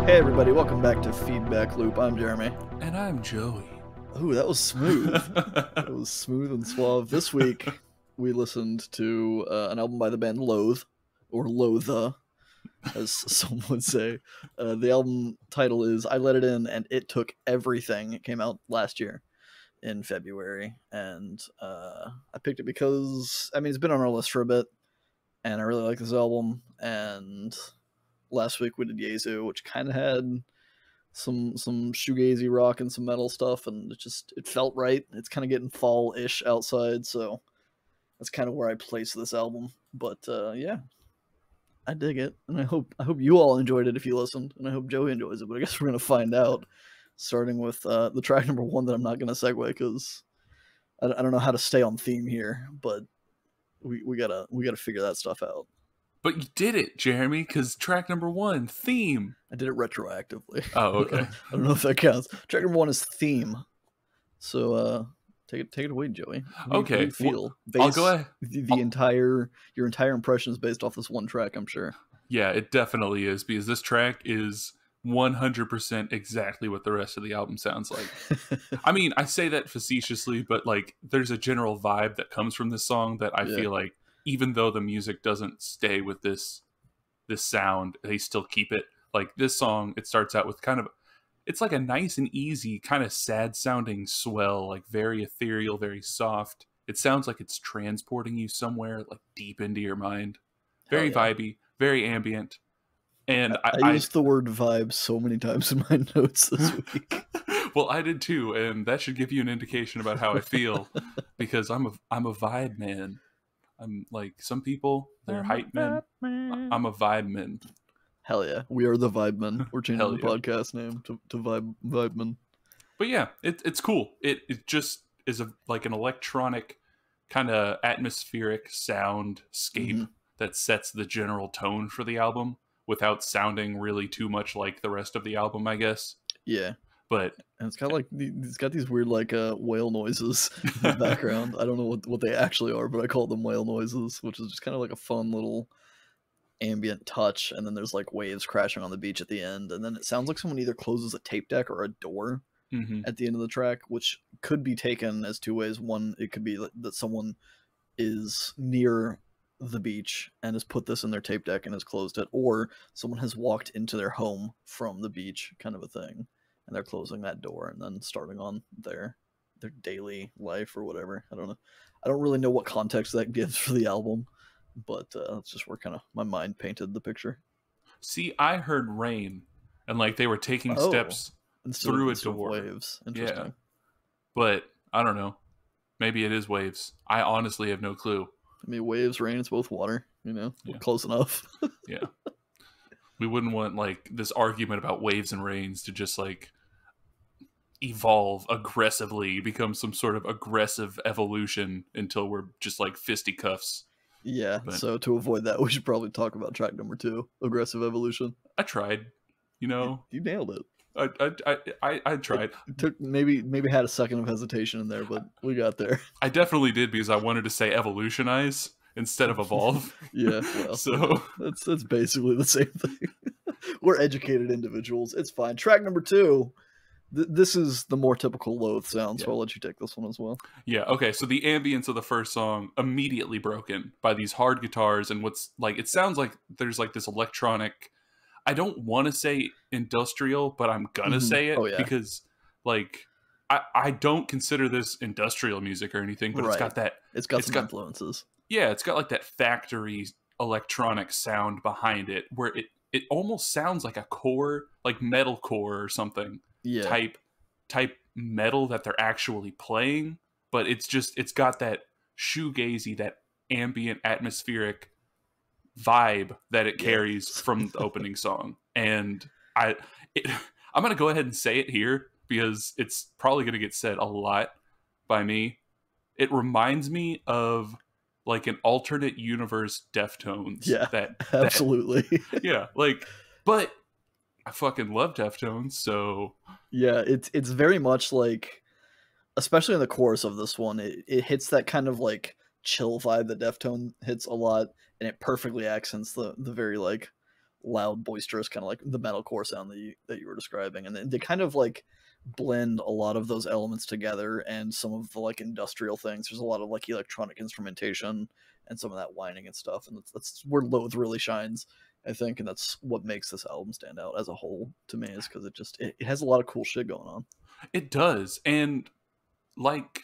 Hey everybody, welcome back to Feedback Loop. I'm Jeremy. And I'm Joey. Ooh, that was smooth. That was smooth and suave. This week, we listened to an album by the band Loathe, or Loathe, as some would say. The album title is I Let It In and It Took Everything. It came out last year in February, and I picked it because, I mean, it's been on our list for a bit, and I really like this album, and last week we did Yezu, which kind of had some shoegazy rock and some metal stuff, and it felt right. It's kind of getting fall-ish outside, so that's kind of where I place this album. But yeah, I dig it, and I hope you all enjoyed it if you listened, and I hope Joey enjoys it. But I guess we're gonna find out, starting with the track number 1 that I'm not gonna segue because I don't know how to stay on theme here, but we gotta figure that stuff out. But you did it, Jeremy, because track number 1, Theme. I did it retroactively. Oh, okay. I don't know if that counts. Track number 1 is Theme. So take it away, Joey. How do you feel? Well, I'll go ahead. Your entire impression is based off this one track, I'm sure. Yeah, it definitely is, because this track is 100% exactly what the rest of the album sounds like. I mean, I say that facetiously, but like there's a general vibe that comes from this song that I feel like, even though the music doesn't stay with this sound, they still keep it. Like this song, it starts out with it's like a nice and easy, kind of sad sounding swell, like very ethereal, very soft. It sounds like it's transporting you somewhere like deep into your mind. Very vibey, very ambient. And I used the word vibe so many times in my notes this week. Well, I did too, and that should give you an indication about how I feel, because I'm a vibe man. I'm like, some people, they're hype men. I'm a vibe man. Hell yeah. We are the Vibe Men. We're changing the podcast name to Vibe Men. But yeah, it's cool. It just is like an electronic kind of atmospheric soundscape that sets the general tone for the album without sounding really too much like the rest of the album, I guess. Yeah. But and it's got these weird like whale noises in the background. I don't know what they actually are, but I call them whale noises, which is just kind of like a fun little ambient touch. And then there's like waves crashing on the beach at the end, and then it sounds like someone either closes a tape deck or a door at the end of the track, which could be taken as two ways. One, it could be that someone is near the beach and has put this in their tape deck and has closed it, or someone has walked into their home from the beach, kind of a thing, and they're closing that door and then starting on their daily life or whatever. I don't know. I don't really know what context that gives for the album, but that's just where kind of my mind painted the picture. See, I heard rain, and like they were taking steps through a door. Waves. Interesting. Yeah. But I don't know. Maybe it is waves. I honestly have no clue. I mean, waves, rain, it's both water, close enough. Yeah. We wouldn't want like this argument about waves and rains to just like evolve aggressively, become some sort of aggressive evolution until we're just like fisticuffs. Yeah, so to avoid that, we should probably talk about track number 2, Aggressive Evolution. I tried, You nailed it. I tried. It took maybe had a second of hesitation in there, but we got there. I definitely did, because I wanted to say evolutionize instead of evolve. Yeah, well, so that's basically the same thing. We're educated individuals. It's fine. Track number 2. This is the more typical Loathe sound, so I'll let you take this one as well. Yeah, okay, so the ambience of the first song immediately broken by these hard guitars, and what's like, it sounds like there's like this electronic, I don't want to say industrial, but I'm gonna say it, because like I don't consider this industrial music or anything, but it's got some influences. Yeah, it's got like that factory electronic sound behind it, where it almost sounds like a core, like metalcore or something. Type metal that they're actually playing, but it's got that shoegazy, that ambient atmospheric vibe that it carries from the opening song. And I'm gonna go ahead and say it here, because it's probably gonna get said a lot by me. It reminds me of like an alternate universe Deftones. Yeah, absolutely. Yeah, like, but I fucking love Deftones, so yeah, it's very much like, especially in the chorus of this one, it hits that kind of like chill vibe that Deftones hits a lot, and it perfectly accents the very like loud, boisterous, kind of like the metalcore sound that you were describing, and they kind of like blend a lot of those elements together, and some of the like industrial things. There's a lot of like electronic instrumentation and some of that whining and stuff, and that's where Loathe really shines, I think, and that's what makes this album stand out as a whole to me, is because it has a lot of cool shit going on. It does, and like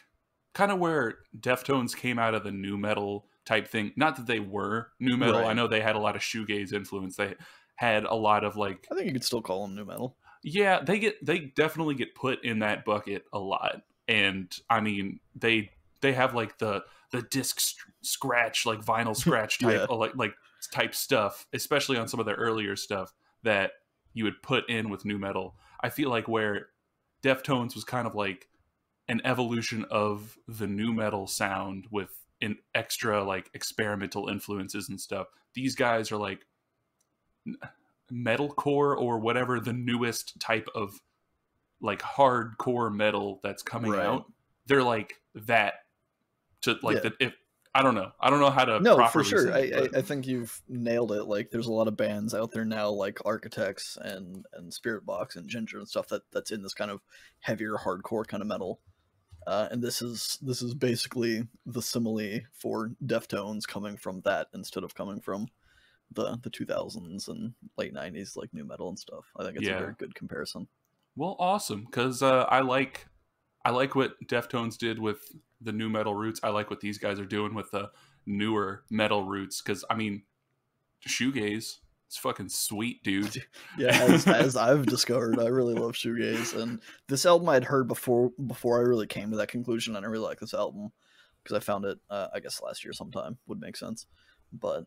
kind of where Deftones came out of the nu metal type thing. Not that they were nu metal. Right. I know they had a lot of shoegaze influence. They had a lot of like, I think you could still call them nu metal. Yeah, they definitely get put in that bucket a lot. And I mean, they have like the disc scratch, like vinyl scratch type like type stuff, especially on some of their earlier stuff that you would put in with nu metal. I feel like where Deftones was kind of like an evolution of the nu metal sound with an extra like experimental influences and stuff. These guys are like metalcore, or whatever the newest type of like hardcore metal that's coming out. They're like that to like that. If I don't know how to no for sure say it, I think you've nailed it. Like there's a lot of bands out there now like Architects and Spirit Box and Ginger and stuff that's in this kind of heavier hardcore kind of metal, and this is basically the simile for Deftones, coming from that instead of coming from the 2000s and late 90s like nu metal and stuff. I think it's a very good comparison. Well, awesome, because I like what Deftones did with the nu metal roots. I like what these guys are doing with the newer metal roots, because I mean, shoegaze, it's fucking sweet, dude. Yeah, as I've discovered, I really love shoegaze, and this album I'd heard before I really came to that conclusion, and I really like this album because I found it I guess last year sometime, would make sense. But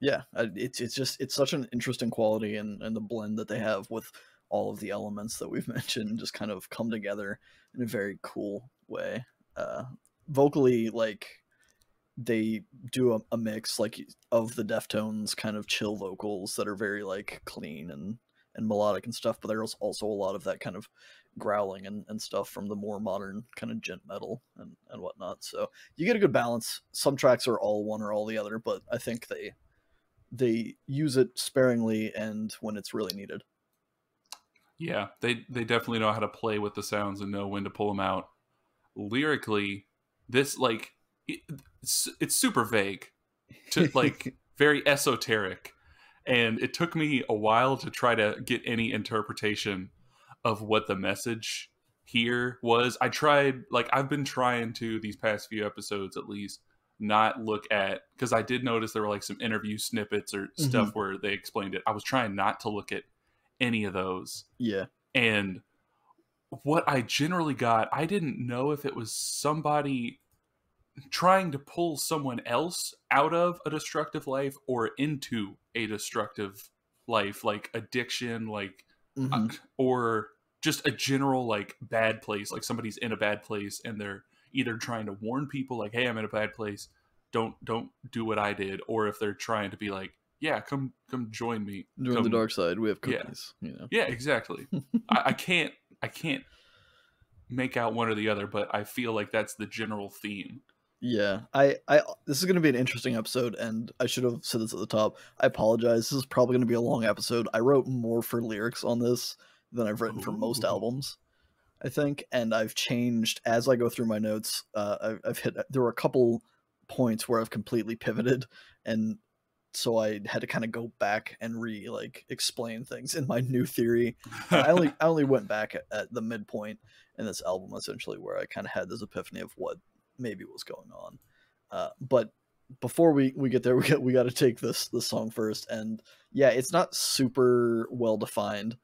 yeah, it's such an interesting quality, and the blend that they have with all of the elements that we've mentioned just kind of come together in a very cool way. Vocally, like they do a mix like of the Deftones kind of chill vocals that are very like clean and melodic and stuff, but there's also a lot of that kind of growling and stuff from the more modern kind of gent metal and whatnot. So you get a good balance. Some tracks are all one or all the other, but I think they use it sparingly and when it's really needed. Yeah, they definitely know how to play with the sounds and know when to pull them out. Lyrically, this like it's super vague, to like very esoteric, and it took me a while to try to get any interpretation of what the message here was. I've been trying to, these past few episodes at least, not look at, because I did notice there were like some interview snippets or stuff where they explained it. I was trying not to look at any of those. Yeah. And what I generally got, I didn't know if it was somebody trying to pull someone else out of a destructive life or into a destructive life, like addiction, like or just a general like bad place, like somebody's in a bad place and they're either trying to warn people like, hey, I'm in a bad place, don't do what I did, or if they're trying to be like, yeah, come join me. Join the dark side. We have cookies. Yeah, you know? Yeah, exactly. I can't make out one or the other, but I feel like that's the general theme. Yeah, this is going to be an interesting episode, and I should have said this at the top. I apologize. This is probably going to be a long episode. I wrote more for lyrics on this than I've written for most albums, I think, and I've changed as I go through my notes. There were a couple points where I've completely pivoted, and so I had to kind of go back and explain things in my new theory. I only went back at the midpoint in this album, essentially, where I kind of had this epiphany of what maybe was going on. But before we get there, we got to take this song first. And yeah, it's not super well defined,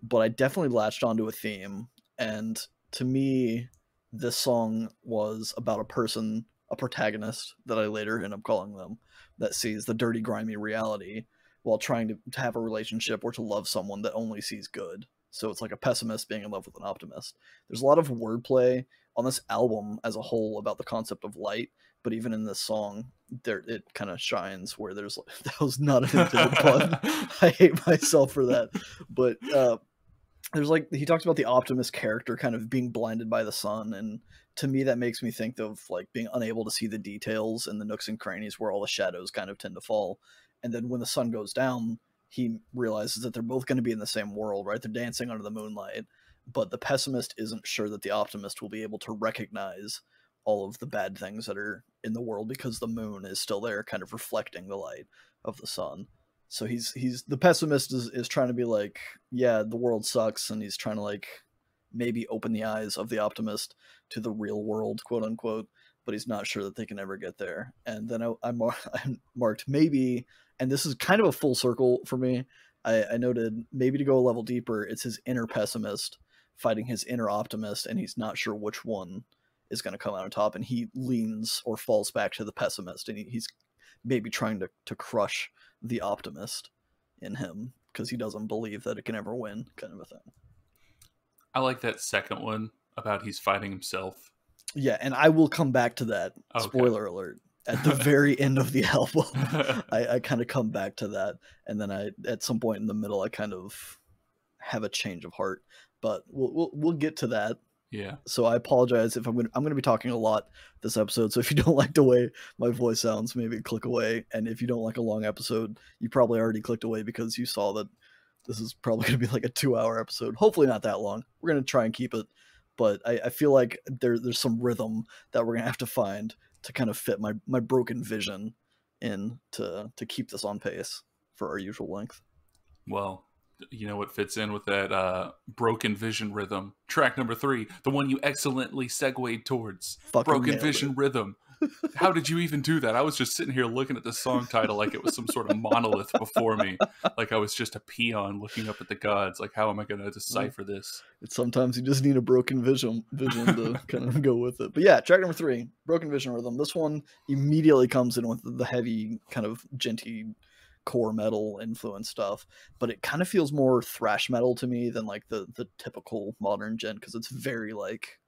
but I definitely latched onto a theme. And to me, this song was about a protagonist that I later end up calling them, that sees the dirty, grimy reality while trying to have a relationship or to love someone that only sees good. So it's like a pessimist being in love with an optimist. There's a lot of wordplay on this album as a whole about the concept of light, but even in this song, it kind of shines where there's that was not an intended pun. I hate myself for that. But there's he talks about the optimist character kind of being blinded by the sun, and to me that makes me think of being unable to see the details in the nooks and crannies where all the shadows kind of tend to fall. And then when the sun goes down, he realizes that they're both going to be in the same world, right? They're dancing under the moonlight, but the pessimist isn't sure that the optimist will be able to recognize all of the bad things that are in the world because the moon is still there, kind of reflecting the light of the sun. So he's the pessimist is trying to be like, yeah, the world sucks, and he's trying to like maybe open the eyes of the optimist to the real world, quote unquote, but he's not sure that they can ever get there. And then I marked maybe, and this is kind of a full circle for me, I noted maybe to go a level deeper, it's his inner pessimist fighting his inner optimist, and he's not sure which one is going to come out on top, and he leans or falls back to the pessimist, and he's maybe trying to crush the optimist in him because he doesn't believe that it can ever win, kind of a thing. I like that second one about he's fighting himself. Yeah, and I will come back to that. Okay. Spoiler alert. At the very end of the album, I kind of come back to that, and then at some point in the middle, I kind of have a change of heart. But we'll get to that. Yeah. So I apologize if I'm gonna be talking a lot this episode. So if you don't like the way my voice sounds, maybe click away. And if you don't like a long episode, you probably already clicked away because you saw that this is probably gonna be like a 2-hour episode. Hopefully not that long. We're gonna try and keep it, but I feel like there's some rhythm that we're gonna have to find to kind of fit my broken vision in to keep this on pace for our usual length. Well, you know what fits in with that broken vision rhythm? Track number 3, the one you excellently segued towards. Fucking broken vision rhythm. How did you even do that? I was just sitting here looking at the song title like it was some sort of monolith before me. Like I was just a peon looking up at the gods. Like, how am I going to decipher this? It's sometimes you just need a broken vision to kind of go with it. But yeah, track number 3, broken vision rhythm. This one immediately comes in with the heavy kind of djenty core metal influence stuff, but it kind of feels more thrash metal to me than like the typical modern djent, because it's very like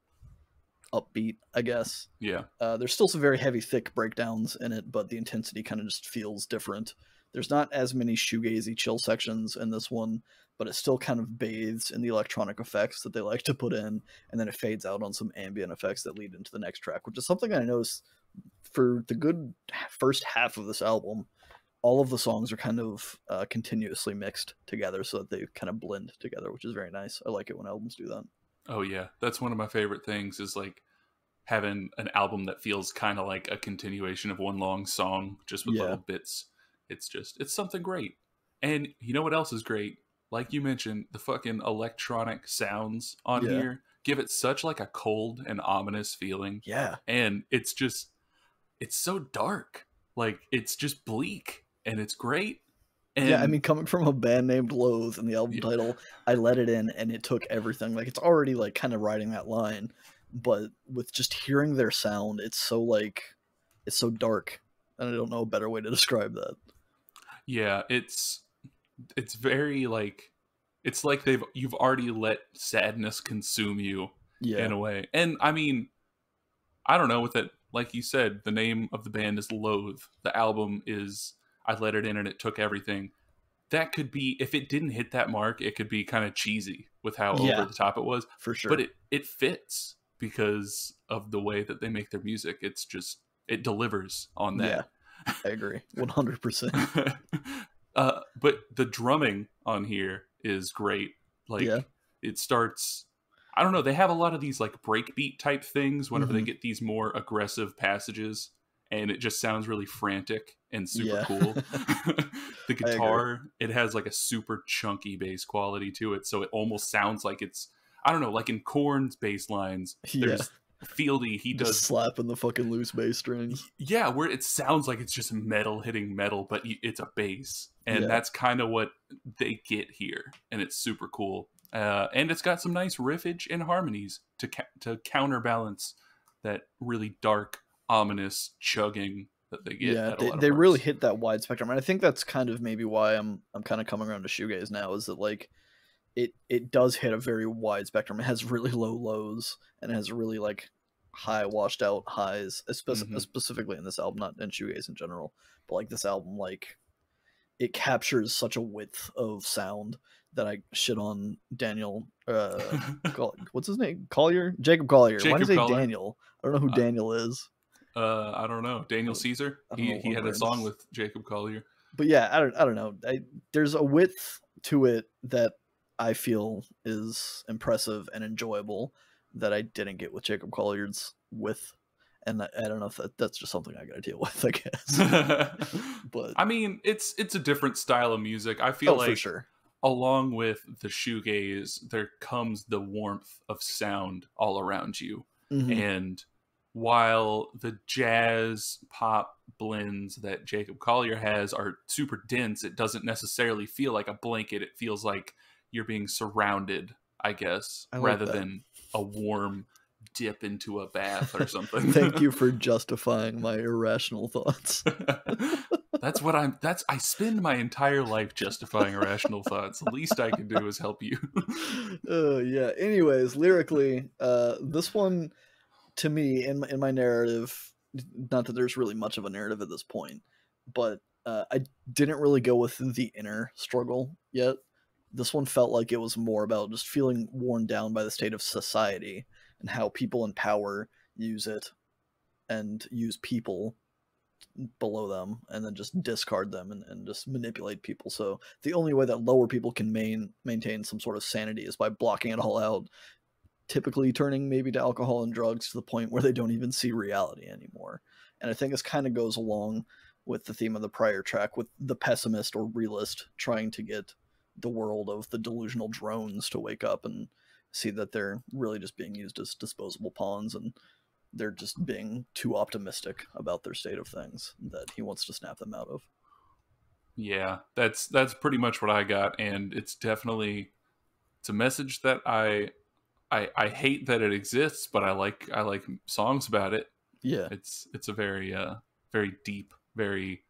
upbeat, I guess. Yeah. There's still some very heavy, thick breakdowns in it, but the intensity kind of just feels different. There's not as many shoegazy chill sections in this one, but it still kind of bathes in the electronic effects that they like to put in, and then it fades out on some ambient effects that lead into the next track, which is something I noticed for the good first half of this album. All of the songs are kind of continuously mixed together so that they kind of blend together, which is very nice. I like it when albums do that. Oh yeah, that's one of my favorite things, is like having an album that feels kind of like a continuation of one long song, just with little bits. It's something great. And you know what else is great? Like you mentioned, the fucking electronic sounds on here give it such like a cold and ominous feeling. Yeah. And it's so dark. Like it's just bleak, and it's great. And yeah, I mean, coming from a band named Loathe and the album title, I let it in and it took everything. Like, it's already like kind of riding that line, but with just hearing their sound, it's so dark, and I don't know a better way to describe that. Yeah, it's very like, it's like you've already let sadness consume you in a way. And I mean, I don't know, with it, like you said, the name of the band is Loathe. The album is I Let It In and It Took Everything. That could be, if it didn't hit that mark, it could be kind of cheesy with how over the top it was. For sure. But it fits because of the way that they make their music. It's just, it delivers on that. Yeah, I agree. 100%. But the drumming on here is great. Like, it starts, I don't know, they have a lot of these like breakbeat type things whenever they get these more aggressive passages, and it just sounds really frantic and super cool. The guitar, it has like a super chunky bass quality to it, so it almost sounds like it's, I don't know, like in Korn's bass lines, there's Fieldy, he does slapping the fucking loose bass strings. Yeah, where it sounds like it's just metal hitting metal, but it's a bass, and that's kind of what they get here, and it's super cool. And it's got some nice riffage and harmonies to counterbalance that really dark, ominous chugging that they get. Yeah, they really hit that wide spectrum, and I think that's kind of maybe why I'm kind of coming around to shoegaze now. Is that like it does hit a very wide spectrum. It has really low lows, and it has really like high washed out highs, specifically in this album, not in shoegaze in general, but like this album, like it captures such a width of sound that I shit on Daniel. What's his name? Collier? Jacob Collier. Why do you say Daniel? I don't know who Daniel is. I don't know. Daniel Caesar. He had a song with Jacob Collier. But yeah, I don't know. There's a width to it that I feel is impressive and enjoyable that I didn't get with Jacob Collier's width. And I don't know if that's just something I got to deal with, I guess. But I mean, it's a different style of music. I feel like for sure. Along with the shoegaze, there comes the warmth of sound all around you. Mm-hmm. And while the jazz pop blends that Jacob Collier has are super dense, it doesn't necessarily feel like a blanket. It feels like you're being surrounded, I guess, rather than a warm dip into a bath or something. Thank you for justifying my irrational thoughts. I spend my entire life justifying irrational thoughts. The least I can do is help you. Yeah. Anyways, lyrically, this one, to me, in my narrative, not that there's really much of a narrative at this point, but I didn't really go with the inner struggle yet. This one felt like it was more about just feeling worn down by the state of society and how people in power use it and use people below them and then just discard them and just manipulate people. So the only way that lower people can maintain some sort of sanity is by blocking it all out, typically turning maybe to alcohol and drugs to the point where they don't even see reality anymore. And I think this kind of goes along with the theme of the prior track, with the pessimist or realist trying to get the world of the delusional drones to wake up and see that they're really just being used as disposable pawns, and they're just being too optimistic about their state of things that he wants to snap them out of. Yeah, that's pretty much what I got, and it's a message that I hate that it exists, but I like songs about it. Yeah, it's a very very deep, very,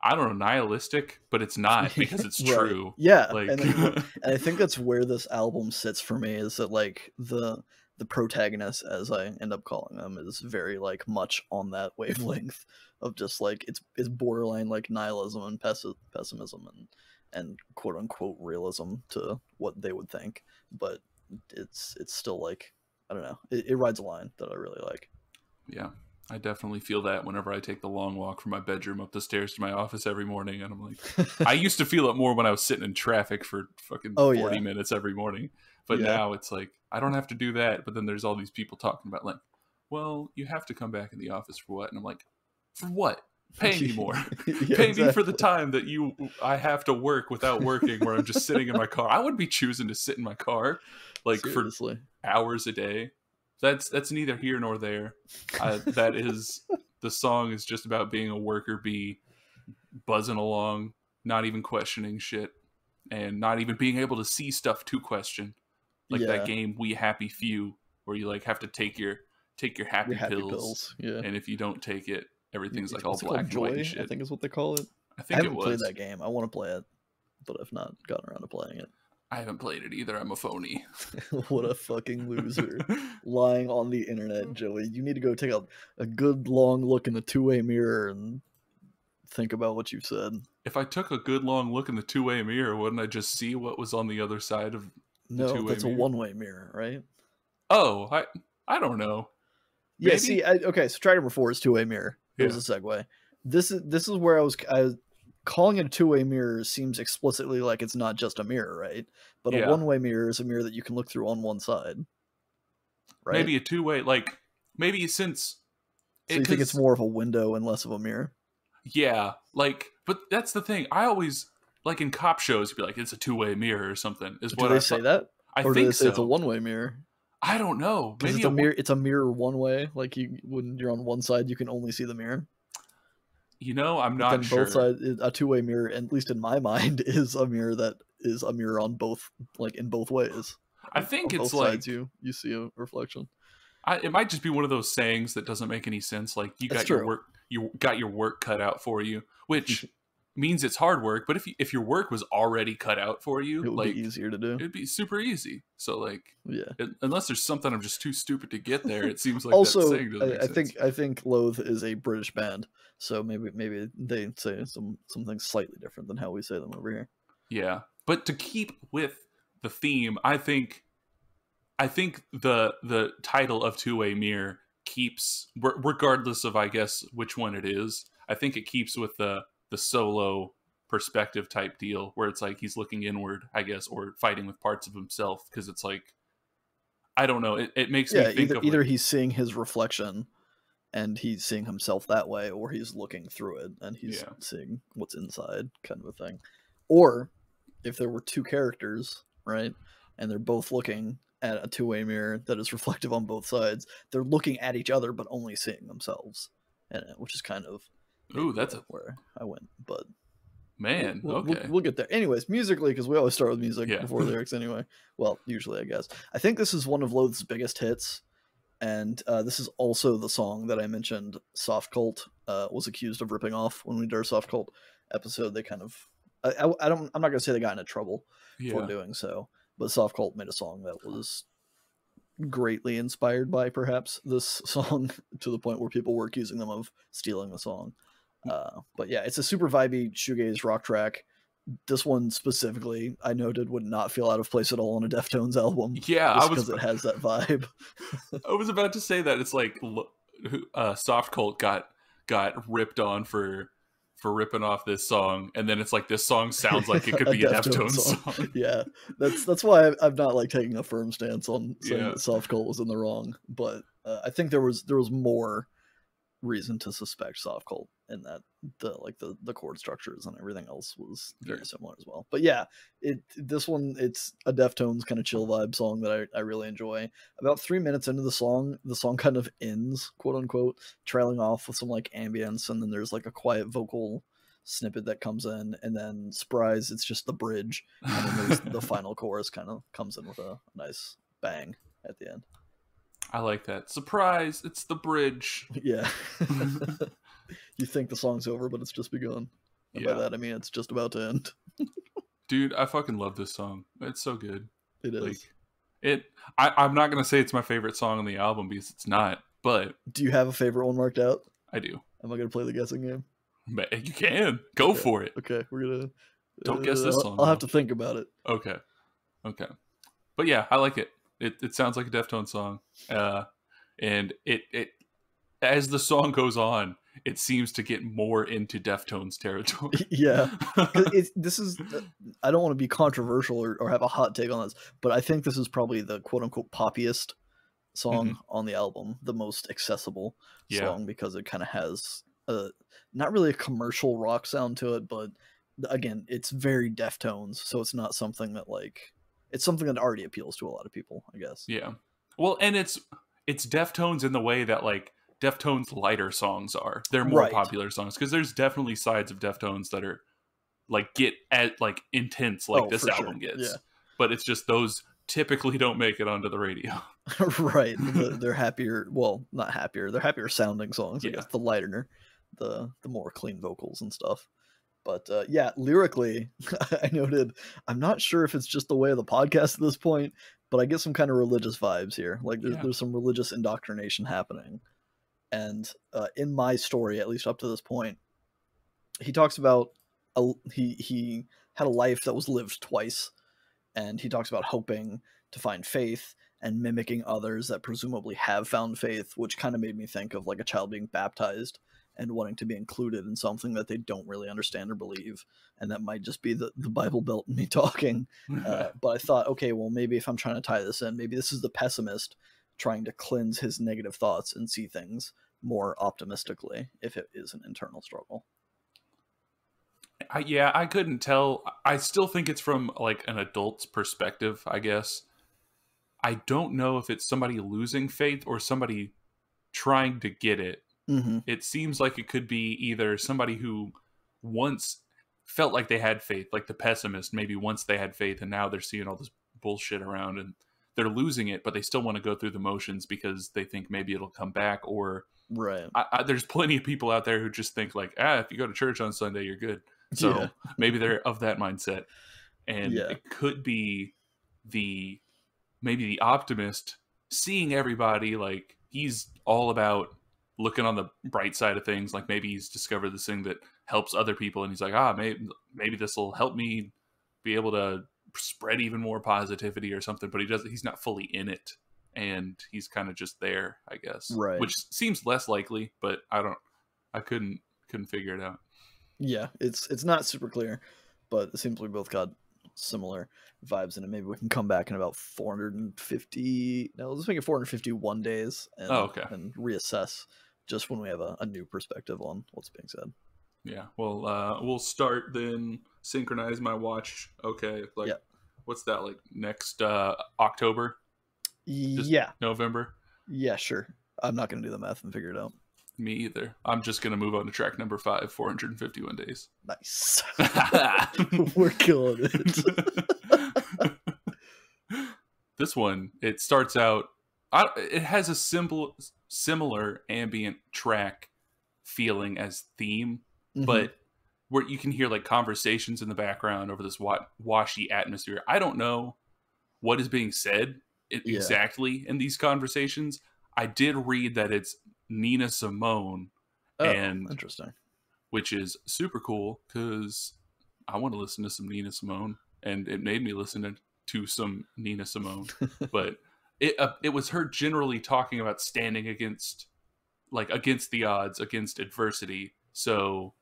I don't know, nihilistic, but it's not, because it's right. true. Yeah, like, and I think that's where this album sits for me, is that like the protagonist, as I end up calling them, is very like much on that wavelength of just like it's borderline like nihilism and pessimism and quote unquote realism to what they would think, but it's still like, I don't know, it rides a line that I really like. Yeah, I definitely feel that whenever I take the long walk from my bedroom up the stairs to my office every morning. And I'm like, I used to feel it more when I was sitting in traffic for fucking 40 minutes every morning. But now it's like, I don't have to do that. But then there's all these people talking about like, well, you have to come back in the office for what? And I'm like, for what? Pay me more. Pay me for the time that I have to work without working, where I'm just sitting in my car. I would be choosing to sit in my car like Seriously. for hours a day. That's neither here nor there. That is, the song is just about being a worker bee, buzzing along, not even questioning shit, and not even being able to see stuff to question. Like that game We Happy Few, where you like have to take your happy pills. Yeah. And if you don't take it, everything's like all black and white and shit. I think is what they call it. I haven't played that game. I want to play it, but I've not gotten around to playing it. I haven't played it either. I'm a phony. What a fucking loser. Lying on the internet, Joey. You need to go take a good long look in the two-way mirror and think about what you've said. If I took a good long look in the two-way mirror, wouldn't I just see what was on the other side of the two-way that's mirror? A one-way mirror, right? Oh, I don't know. Maybe? Yeah, see, okay, so track number 4 is two-way mirror. Here's a segue. This is where I was calling it a two-way mirror seems explicitly like it's not just a mirror, right? But a one-way mirror is a mirror that you can look through on one side, right? Maybe a two-way, like, maybe since... So you think it's more of a window and less of a mirror? Yeah, like, but that's the thing. I always, like in cop shows, you'd be like, it's a two-way mirror or something. Is what do they say that? I or think do they say so. It's a one-way mirror. I don't know. Maybe it's a mirror one way. Like when you're on one side, you can only see the mirror. You know, I'm not sure. Both sides, a two-way mirror, at least in my mind, is a mirror that is a mirror on both, like in both ways. I think on it's both like sides you see a reflection. It might just be one of those sayings that doesn't make any sense. Like you got your work cut out for you, which means it's hard work. But if your work was already cut out for you, it would be easier to do. It'd be super easy. So like, yeah, unless there's something I'm just too stupid to get there, it seems like also that saying doesn't make sense. I think Loathe is a British band, so maybe they say something slightly different than how we say them over here. Yeah, but to keep with the theme, I think the title of Two-Way Mirror keeps, regardless of I guess which one it is, I think it keeps with the the solo perspective type deal where it's like he's looking inward, I guess, or fighting with parts of himself, because it's like, I don't know, it makes me think either like, he's seeing his reflection and he's seeing himself that way, or he's looking through it and he's seeing what's inside, kind of a thing. Or if there were two characters, right, and they're both looking at a two-way mirror that is reflective on both sides, they're looking at each other but only seeing themselves in it, which is kind of that's where I went. But man, we'll get there. Anyways, musically, because we always start with music before lyrics anyway. Well, usually, I guess. I think this is one of Loathe's biggest hits. And this is also the song that I mentioned Soft Cult was accused of ripping off when we did our Soft Cult episode. They kind of, I'm not going to say they got into trouble for doing so, but Soft Cult made a song that was greatly inspired by perhaps this song, to the point where people were accusing them of stealing the song. But yeah, it's a super vibey shoegaze rock track. This one specifically, I noted, would not feel out of place at all on a Deftones album. Yeah, because it has that vibe. I was about to say that it's like Soft Cult got ripped on for ripping off this song, and then it's like this song sounds like it could be a Deftones song. Yeah, that's why I'm not like taking a firm stance on saying that Soft Cult was in the wrong, but I think there was more reason to suspect Soft Cult in that the chord structures and everything else was very similar as well. But yeah, this one, it's a Deftones kind of chill vibe song that I really enjoy. About 3 minutes into the song kind of ends, quote unquote, trailing off with some like ambience, and then there's like a quiet vocal snippet that comes in, and then surprise, it's just the bridge, and then there's the final chorus kind of comes in with a nice bang at the end. I like that. Surprise, it's the bridge. Yeah. You think the song's over, but it's just begun. And by that, I mean it's just about to end. Dude, I fucking love this song. It's so good. It is. I'm not going to say it's my favorite song on the album, because it's not, but... Do you have a favorite one marked out? I do. Am I going to play the guessing game? You can. Go for it. Okay, we're going to... Don't guess this song. I'll have to think about it. Okay. But yeah, I like it. It sounds like a Deftones song. And it as the song goes on, it seems to get more into Deftones territory. Yeah. This is, I don't want to be controversial or have a hot take on this, but I think this is probably the quote-unquote poppiest song on the album, the most accessible song, because it kind of has not really a commercial rock sound to it, but again, it's very Deftones, so it's not something that it's something that already appeals to a lot of people, I guess. Yeah. Well, and it's Deftones in the way that like Deftones lighter songs are. They're more popular songs, because there's definitely sides of Deftones that are like get at like intense like this album gets. Yeah. But it's just those typically don't make it onto the radio. Right. They're happier, well, not happier. They're happier sounding songs, I guess. The lighter, the more clean vocals and stuff. But yeah, lyrically, I noted, I'm not sure if it's just the way of the podcast at this point, but I get some kind of religious vibes here. Like there's some religious indoctrination happening. And in my story, at least up to this point, he talks about he had a life that was lived twice. And he talks about hoping to find faith and mimicking others that presumably have found faith, which kind of made me think of like a child being baptized and wanting to be included in something that they don't really understand or believe. And that might just be the Bible Belt in me talking. But I thought, okay, well, maybe if I'm trying to tie this in, maybe this is the pessimist trying to cleanse his negative thoughts and see things more optimistically if it is an internal struggle. I couldn't tell. I still think it's from like an adult's perspective, I guess. I don't know if it's somebody losing faith or somebody trying to get it. Mm-hmm. It seems like it could be either somebody who once felt like they had faith, like the pessimist, maybe once they had faith and now they're seeing all this bullshit around and they're losing it, but they still want to go through the motions because they think maybe it'll come back. Or there's plenty of people out there who just think like, if you go to church on Sunday, you're good. So maybe they're of that mindset. And it could be maybe the optimist seeing everybody, like he's all about looking on the bright side of things. Like maybe he's discovered this thing that helps other people and he's like, maybe this will help me be able to spread even more positivity or something, but he's not fully in it. And he's kind of just there, I guess. Right. Which seems less likely, but I couldn't figure it out. Yeah, it's not super clear, but it seems we both got similar vibes in it. Maybe we can come back in about 450. No, let's make it 451 days and reassess just when we have a new perspective on what's being said. Yeah, well, we'll start then. Synchronize my watch. Okay, like what's that, like next October? Just November? Yeah, sure. I'm not going to do the math and figure it out. Me either. I'm just going to move on to track number 5, 451 days. Nice. We're killing it. This one, it starts out, it has a similar ambient track feeling as theme, but where you can hear like conversations in the background over this washy atmosphere. I don't know what is being said exactly in these conversations. I did read that it's Nina Simone, and interesting, which is super cool because I want to listen to some Nina Simone, and it made me listen to some Nina Simone. But it was her generally talking about standing against the odds, against adversity. So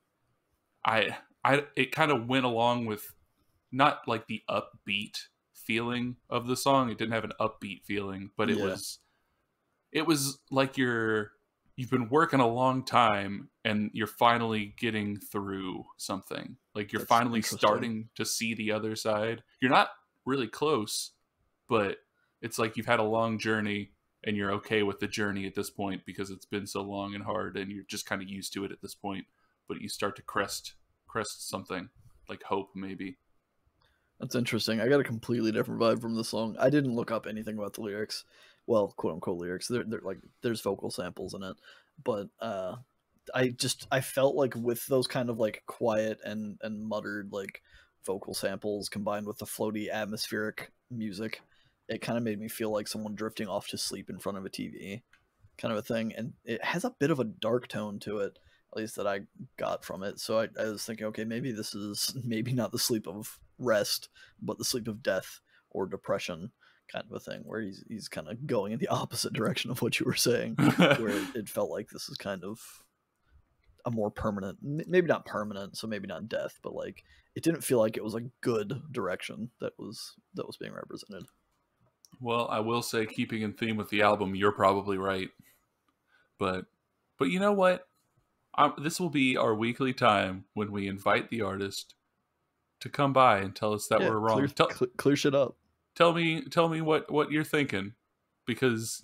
it kind of went along with not like the upbeat feeling of the song. It didn't have an upbeat feeling, but it was like you've been working a long time and you're finally getting through something. Like you're finally starting to see the other side. You're not really close, but it's like you've had a long journey and you're okay with the journey at this point because it's been so long and hard and you're just kind of used to it at this point. But you start to crest something like hope, maybe. That's interesting. I got a completely different vibe from the song. I didn't look up anything about the lyrics. Well, quote unquote lyrics. They're like there's vocal samples in it, but I felt like with those kind of like quiet and muttered like vocal samples combined with the floaty atmospheric music, it kind of made me feel like someone drifting off to sleep in front of a TV, kind of a thing. And it has a bit of a dark tone to it, at least that I got from it. So I was thinking, okay, maybe this is maybe not the sleep of rest, but the sleep of death or depression, kind of a thing, where he's kind of going in the opposite direction of what you were saying, where it felt like this is kind of a more permanent, maybe not permanent, so maybe not death, but like it didn't feel like it was a good direction that was being represented. Well, I will say, keeping in theme with the album, you're probably right, but you know what? This will be our weekly time when we invite the artist to come by and tell us that we're wrong. Clear shit up. Tell me what you're thinking, because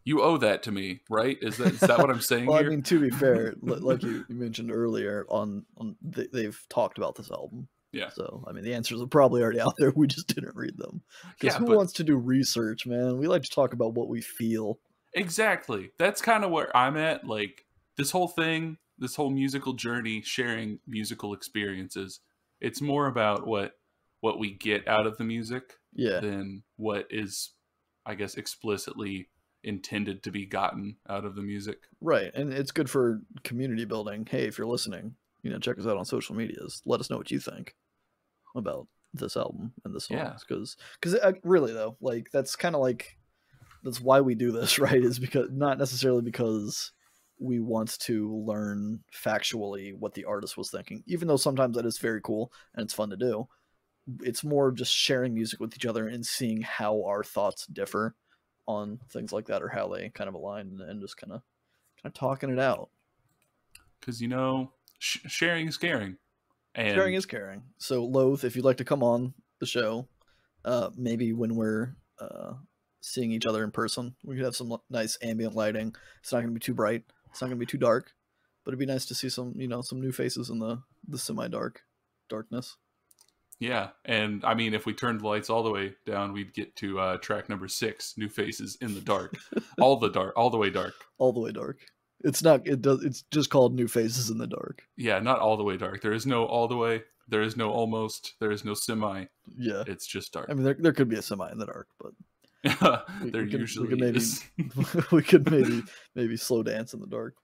you owe that to me, right? Is that what I'm saying? Well, here? I mean, to be fair, like you mentioned earlier, they've talked about this album. Yeah. So I mean, the answers are probably already out there. We just didn't read them. Because who wants to do research, man? We like to talk about what we feel. Exactly. That's kind of where I'm at. Like this whole thing, this whole musical journey, sharing musical experiences. It's more about what we get out of the music than what is, I guess, explicitly intended to be gotten out of the music. Right. And it's good for community building. Hey, if you're listening, check us out on social medias. Let us know what you think about this album and the songs. Because really, though, like that's kind of like, that's why we do this, right? Is because not necessarily because we want to learn factually what the artist was thinking, even though sometimes that is very cool and it's fun to do. It's more just sharing music with each other and seeing how our thoughts differ on things like that, or how they kind of align, and just kind of talking it out. Because sharing is caring. And sharing is caring. So Loathe, if you'd like to come on the show, maybe when we're seeing each other in person, we could have some nice ambient lighting. It's not going to be too bright. It's not going to be too dark, but it'd be nice to see some new faces in the semi-dark darkness. Yeah, and I mean, if we turned the lights all the way down, we'd get to track number 6, New Faces in the Dark. all the way dark. All the way dark. It's not. It's just called New Faces in the Dark. Yeah, not all the way dark. There is no all the way. There is no almost. There is no semi. Yeah, it's just dark. I mean, there could be a semi in the dark, but usually is. We could maybe slow dance in the dark.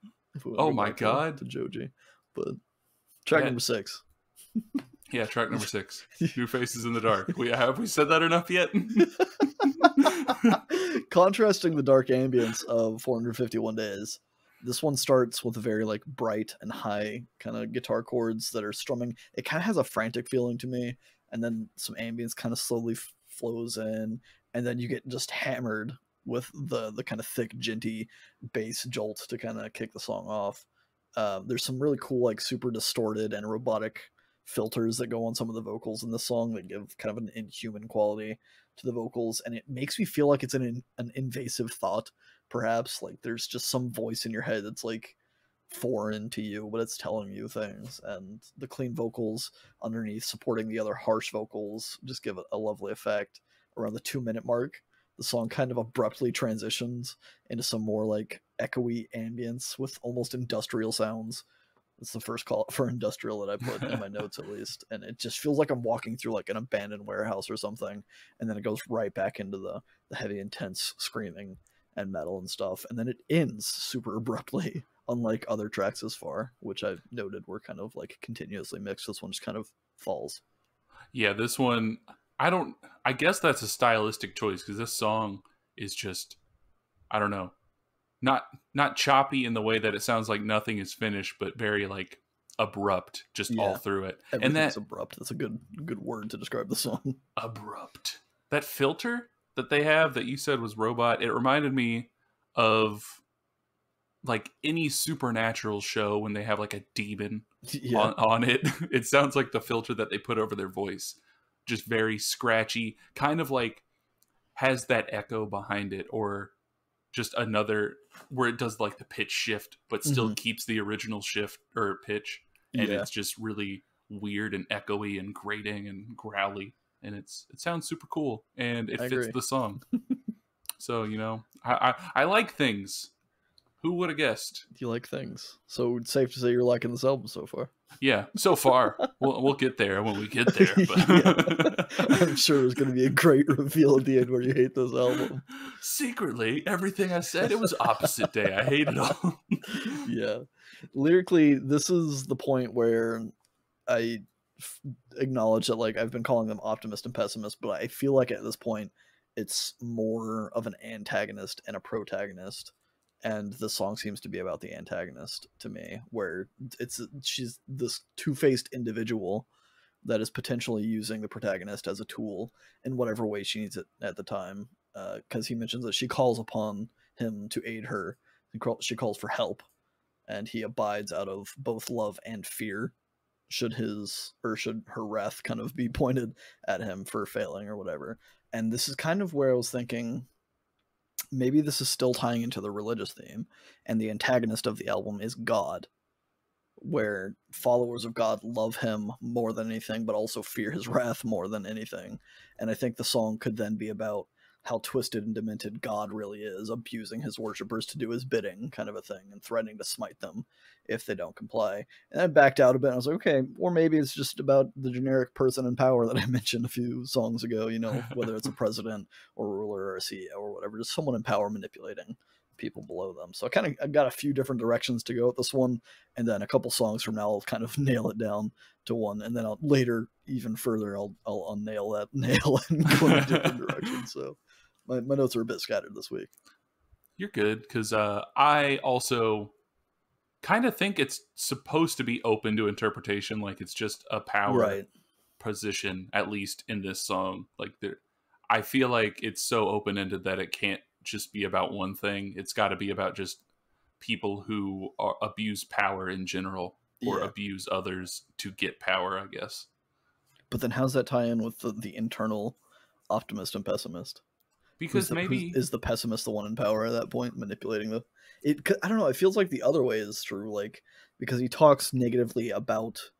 Oh my god, to Joji. But track number 6. Yeah, track number 6, New Faces in the Dark. Have we said that enough yet? Contrasting the dark ambience of 451 Days This one starts with a very like bright and high kind of guitar chords that are strumming. It kind of has a frantic feeling to me, and then some ambience kind of slowly flows in, and then you get just hammered with the kind of thick, jinty bass jolt to kind of kick the song off. There's some really cool, like super distorted and robotic filters that go on some of the vocals in the song that give kind of an inhuman quality to the vocals, and it makes me feel like it's an invasive thought, perhaps. Like there's just some voice in your head that's like foreign to you, but it's telling you things. And the clean vocals underneath supporting the other harsh vocals just give it a lovely effect. Around the 2-minute mark, the song kind of abruptly transitions into some more like echoey ambience with almost industrial sounds. It's the first call for industrial that I put in my notes, at least. And it just feels like I'm walking through like an abandoned warehouse or something. And then it goes right back into the heavy, intense screaming and metal and stuff. And then it ends super abruptly, unlike other tracks as far, which I've noted were kind of like continuously mixed. This one just kind of falls. Yeah, this one, I guess that's a stylistic choice, because this song is just, I don't know, not choppy in the way that it sounds like nothing is finished, but very like abrupt, just all through it. And that's abrupt. That's a good word to describe the song. Abrupt. That filter that they have that you said was robot, it reminded me of like any supernatural show when they have like a demon on it. It sounds like the filter that they put over their voice. Just very scratchy, kind of like has that echo behind it, or just another where it does like the pitch shift, but still keeps the original shift or pitch. And it's just really weird and echoey and grating and growly. And it sounds super cool, and it fits the song. So, you know, I like things. Who would have guessed? You like things. So it's safe to say you're liking this album so far. Yeah, so far. We'll get there when we get there. But I'm sure there's going to be a great reveal at the end where you hate this album. Secretly, everything I said, it was opposite day. I hate it all. Yeah. Lyrically, this is the point where I acknowledge that like I've been calling them optimist and pessimist, but I feel like at this point it's more of an antagonist and a protagonist. And the song seems to be about the antagonist to me, where she's this two-faced individual that is potentially using the protagonist as a tool in whatever way she needs it at the time. Because he mentions that she calls upon him to aid her. She calls for help, and he abides out of both love and fear. Should her wrath kind of be pointed at him for failing or whatever. And this is kind of where I was thinking, maybe this is still tying into the religious theme, and the antagonist of the album is God, where followers of God love him more than anything, but also fear his wrath more than anything. And I think the song could then be about how twisted and demented God really is, abusing his worshippers to do his bidding, kind of a thing, and threatening to smite them if they don't comply. And I backed out a bit, and I was like, okay, or maybe it's just about the generic person in power that I mentioned a few songs ago, you know, whether it's a president or a ruler or a CEO or whatever, just someone in power manipulating people below them. So I got a few different directions to go with this one, and then a couple songs from now I'll kind of nail it down to one, and then I'll later, even further, I'll unnail that nail and go in a different direction. So my notes are a bit scattered this week. You're good, because I also kind of think it's supposed to be open to interpretation, like it's just a power position, at least in this song. Like I feel like it's so open-ended that it can't just be about one thing. It's got to be about just people who abuse power in general, or abuse others to get power, I guess. But then how's that tie in with the internal optimist and pessimist? Because maybe is the pessimist the one in power at that point, manipulating I don't know, it feels like the other way is true, like, because he talks negatively about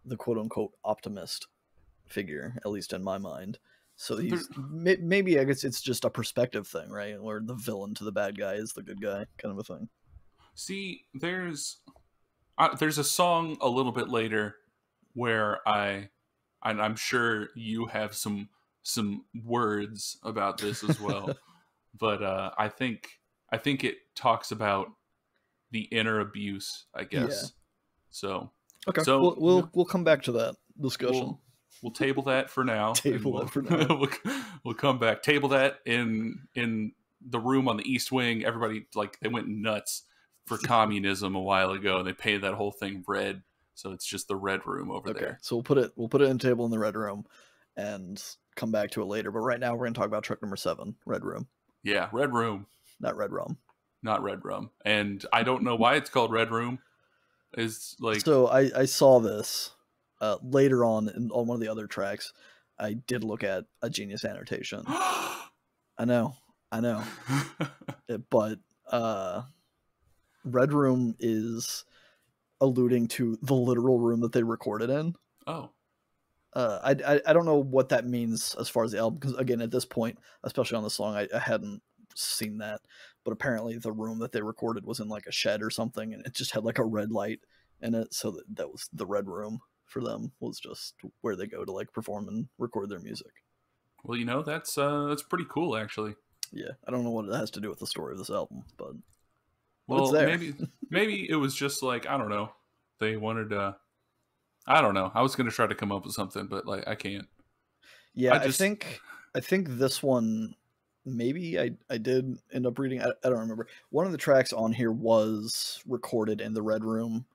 the quote-unquote optimist figure, at least in my mind. So he's maybe, I guess it's just a perspective thing, right? Where the villain to the bad guy is the good guy, kind of a thing. See, there's a song a little bit later where I'm sure you have some words about this as well, but I think it talks about the inner abuse, I guess. Yeah. So okay, so we'll come back to that discussion. We'll table that for now. We'll come back. Table that in the room on the East Wing. Everybody, like, they went nuts for communism a while ago, and they painted that whole thing red, so it's just the red room over there. So we'll put it in the table in the red room, and come back to it later. But right now we're gonna talk about track number 7, Red Room. Yeah, Red Room, not Red Rum. Not Red Rum, and I don't know why it's called Red Room. Is like so I saw this later on one of the other tracks. I did look at a Genius annotation. I know. But Red Room is alluding to the literal room that they recorded in. Oh. I don't know what that means as far as the album, because again, at this point, especially on the song, I hadn't seen that. But apparently the room that they recorded was in like a shed or something, and it just had like a red light in it, so that was the Red Room for them, was just where they go to like perform and record their music. Well, that's pretty cool, actually. Yeah, I don't know what it has to do with the story of this album, but well, maybe it was just like, I don't know, they wanted to. I don't know. I was going to try to come up with something, but like I can't. Yeah, I think this one, maybe I did end up reading. I don't remember. One of the tracks on here was recorded in the Red Room,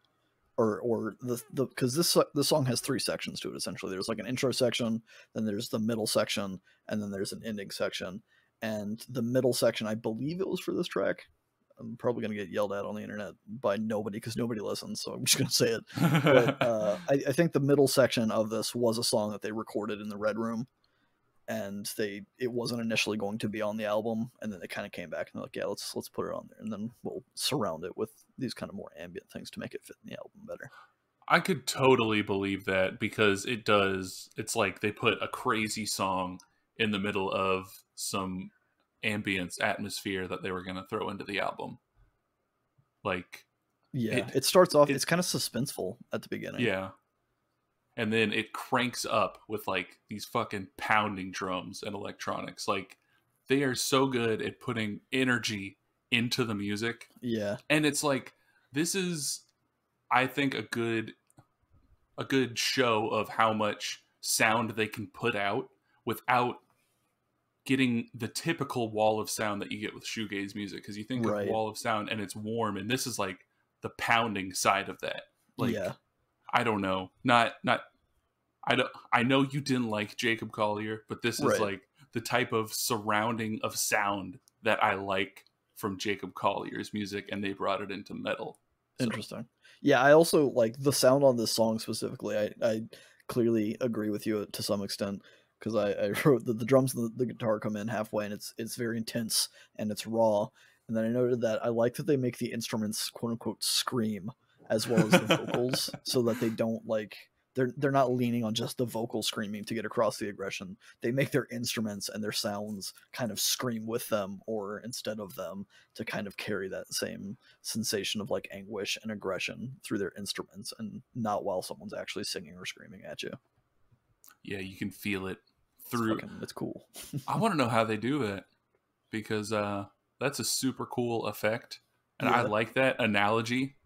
or the because this song has 3 sections to it essentially. There's like an intro section, then there's the middle section, and then there's an ending section. And the middle section, I believe it was for this track. I'm probably going to get yelled at on the internet by nobody because nobody listens, so I'm just going to say it. But I think the middle section of this was a song that they recorded in the Red Room, and it wasn't initially going to be on the album, and then they kind of came back and they're like, yeah, let's put it on there, and then we'll surround it with these kind of more ambient things to make it fit in the album better. I could totally believe that, because it does. It's like they put a crazy song in the middle of some ambience atmosphere that they were going to throw into the album. Like, yeah, it starts off, it's kind of suspenseful at the beginning. Yeah. And then it cranks up with like these fucking pounding drums and electronics. Like, they are so good at putting energy into the music. Yeah. And it's like, this is, I think, a good show of how much sound they can put out without getting the typical wall of sound that you get with shoegaze music, because you think of wall of sound and it's warm, and this is like the pounding side of that. Like, yeah. I don't know. I know you didn't like Jacob Collier, but this is like the type of surrounding of sound that I like from Jacob Collier's music, and they brought it into metal. So. Interesting. Yeah, I also like the sound on this song specifically. I clearly agree with you to some extent, because I wrote that the drums and the guitar come in halfway, and it's very intense and it's raw. And then I noted that I like that they make the instruments quote unquote scream as well as the vocals, so that they don't like they're not leaning on just the vocal screaming to get across the aggression. They make their instruments and their sounds kind of scream with them, or instead of them, to kind of carry that same sensation of like anguish and aggression through their instruments, and not while someone's actually singing or screaming at you. Yeah, you can feel it through. It's cool. I want to know how they do that, because that's a super cool effect, and I like that analogy.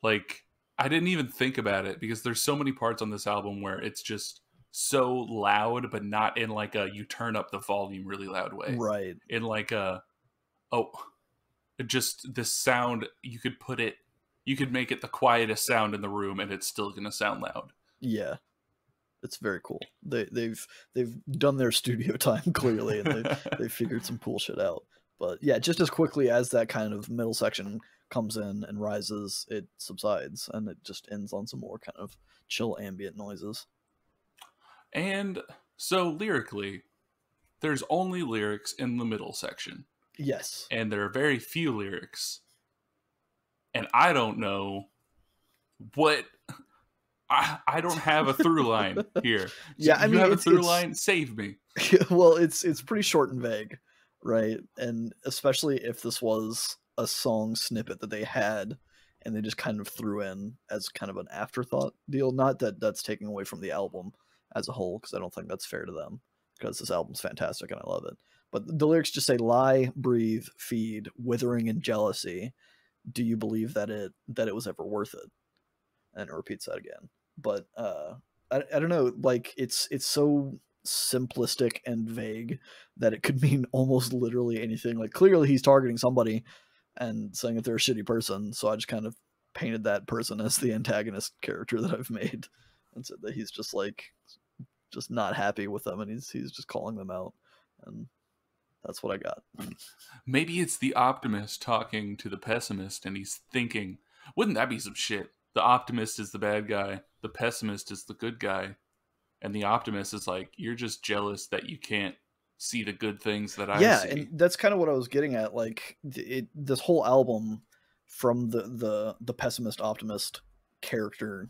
Like, I didn't even think about it, because there's so many parts on this album where it's just so loud, but not in like a you turn up the volume really loud way. Right. In like just the sound, you could make it the quietest sound in the room and it's still going to sound loud. Yeah. It's very cool. They've done their studio time clearly, and they've figured some cool shit out. But yeah, just as quickly as that kind of middle section comes in and rises, it subsides, and it just ends on some more kind of chill ambient noises. And so lyrically, there's only lyrics in the middle section. Yes. And there are very few lyrics. And I don't know what... I don't have a through line here. So yeah, I mean, you have a through line? Save me. Well, it's pretty short and vague, right? And especially if this was a song snippet that they had and they just kind of threw in as kind of an afterthought deal. Not that that's taking away from the album as a whole, because I don't think that's fair to them, because this album's fantastic and I love it. But the lyrics just say, lie, breathe, feed, withering and jealousy. Do you believe that it was ever worth it? And it repeats that again. But I don't know, like it's so simplistic and vague that it could mean almost literally anything. Like, clearly he's targeting somebody, and saying that they're a shitty person. So I just kind of painted that person as the antagonist character that I've made, and said that he's just like just not happy with them, and he's just calling them out, and that's what I got. Maybe it's the optimist talking to the pessimist, and he's thinking, wouldn't that be some shit? The optimist is the bad guy, the pessimist is the good guy, and the optimist is like, you're just jealous that you can't see the good things that I see. And that's kind of what I was getting at. Like this whole album, from the pessimist optimist character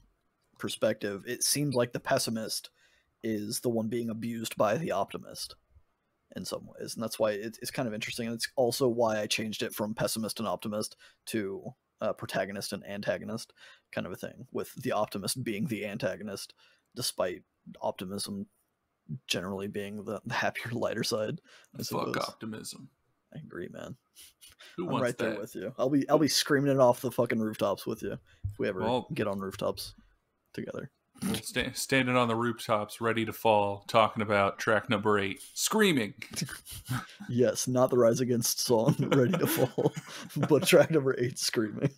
perspective, it seems like the pessimist is the one being abused by the optimist in some ways, and that's why it's kind of interesting. And it's also why I changed it from pessimist and optimist to protagonist and antagonist kind of a thing, with the optimist being the antagonist, despite optimism generally being the happier, lighter side. Fuck optimism. I agree, man. Who I'm wants right that? there with you. I'll be screaming it off the fucking rooftops with you if we ever get on rooftops together. Standing on the rooftops, ready to fall, talking about track number 8, Screaming. Yes, not the Rise Against song, Ready to Fall, but track number 8, Screaming.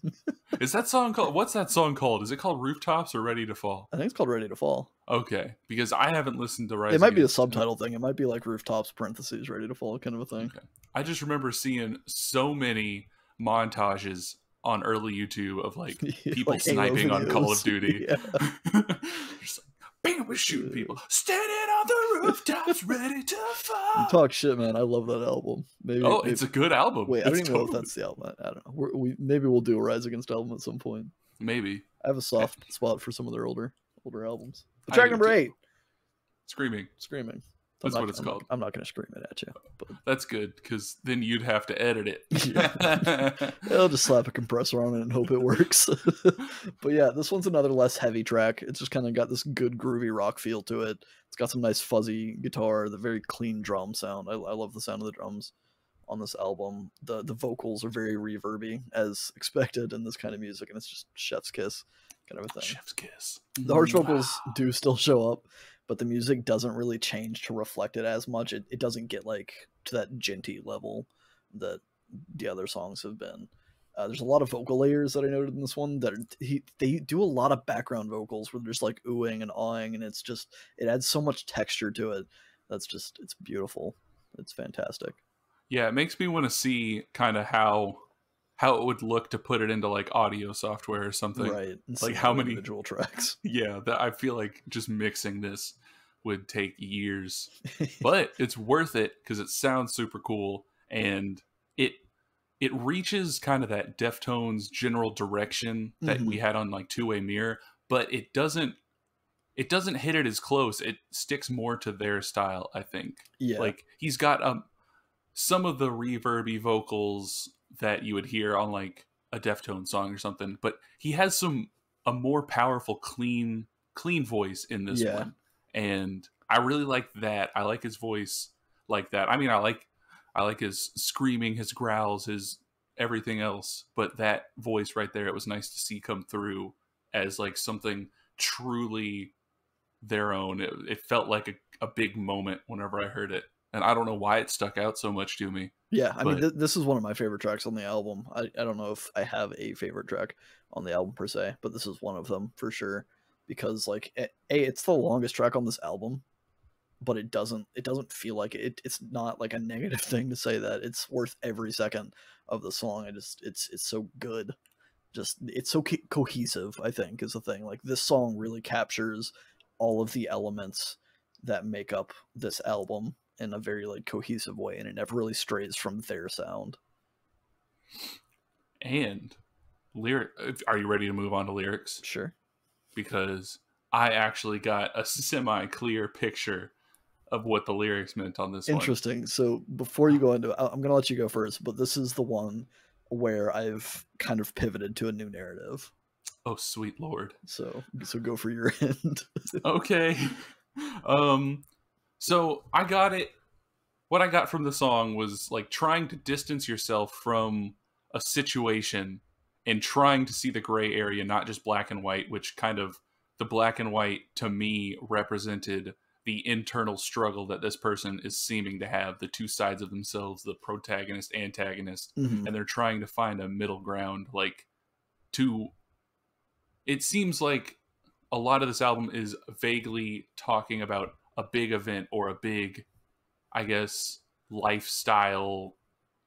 Is that song called? What's that song called? Is it called Rooftops or Ready to Fall? I think it's called Ready to Fall. Okay, because I haven't listened to Rise. It might be a subtitle thing. It might be like Rooftops parentheses Ready to Fall kind of a thing. Okay. I just remember seeing so many montages on early YouTube of like people like sniping on Call of Duty. Yeah. Just like, bam, we're shooting people. Standing on the rooftops, ready to fall. You talk shit, man. I love that album. Maybe it's a good album. Wait, I don't even know if that's the album. I don't know. Maybe we'll do a Rise Against album at some point. Maybe. I have a soft spot for some of their older albums. But track number 8, Screaming. That's what it's called. I'm not going to scream it at you. But that's good, because then you'd have to edit it. I'll just slap a compressor on it and hope it works. But yeah, this one's another less heavy track. It's just kind of got this good groovy rock feel to it. It's got some nice fuzzy guitar, the very clean drum sound. I love the sound of the drums on this album. The vocals are very reverby, as expected in this kind of music, and it's just chef's kiss kind of a thing. Chef's kiss. The harsh vocals do still show up, but the music doesn't really change to reflect it as much. It doesn't get like to that djinty level that the other songs have been. There's a lot of vocal layers that I noted in this one that they do a lot of background vocals where they're just like oohing and awing, and it adds so much texture to it. It's beautiful. It's fantastic. Yeah, it makes me want to see kind of how it would look to put it into like audio software or something. Right. Like how many individual tracks. Yeah, I feel like just mixing this would take years. But it's worth it because it sounds super cool, and it reaches kind of that Deftones general direction that we had on like Two-Way Mirror, but it doesn't hit it as close. It sticks more to their style, I think. Yeah. Like he's got some of the reverby vocals that you would hear on like a Deftones song or something, but he has a more powerful, clean voice in this one, and I really like that. I like his voice like that. I mean, I like his screaming, his growls, his everything else, but that voice right there, it was nice to see come through as like something truly their own. It felt like a big moment whenever I heard it, and I don't know why it stuck out so much to me. Yeah, I mean, this is one of my favorite tracks on the album. I don't know if I have a favorite track on the album per se, but this is one of them for sure. Because like, it's the longest track on this album, but it doesn't feel like it. It's not like a negative thing to say that. It's worth every second of the song. It's so good. Just it's so cohesive, I think, is the thing. Like this song really captures all of the elements that make up this album in a very like cohesive way, and it never really strays from their sound. And are you ready to move on to lyrics? Sure. Because I actually got a semi-clear picture of what the lyrics meant on this one. Interesting. So before you go into it, I'm gonna let you go first, but this is the one where I've kind of pivoted to a new narrative. Oh, sweet Lord. So go for your end. Okay. So I got it. What I got from the song was like trying to distance yourself from a situation and trying to see the gray area, not just black and white, which kind of the black and white to me represented the internal struggle that this person is seeming to have, the two sides of themselves, the protagonist, antagonist, Mm-hmm. and they're trying to find a middle ground. Like, it seems like a lot of this album is vaguely talking about a big event or a big, I guess, lifestyle,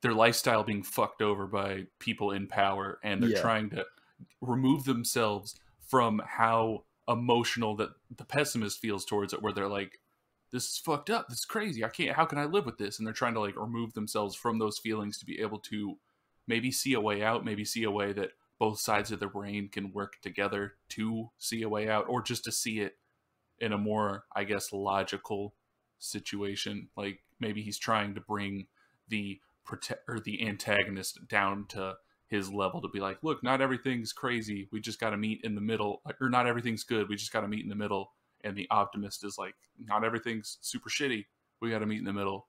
their lifestyle being fucked over by people in power, and they're trying to remove themselves from how emotional that the pessimist feels towards it, where they're like, this is fucked up, this is crazy, I can't, how can I live with this? And they're trying to like remove themselves from those feelings to be able to maybe see a way out, maybe see a way that both sides of their brain can work together to see a way out, or just to see it in a more, I guess, logical situation. Like maybe he's trying to bring the the antagonist down to his level to be like, look, not everything's crazy, we just got to meet in the middle, or not everything's good, we just got to meet in the middle. And the optimist is like, not everything's super shitty, we got to meet in the middle,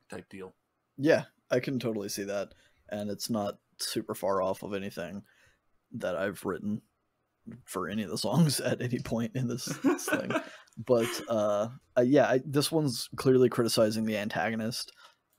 type deal. Yeah, I can totally see that, and it's not super far off of anything that I've written for any of the songs at any point in this thing. But this one's clearly criticizing the antagonist,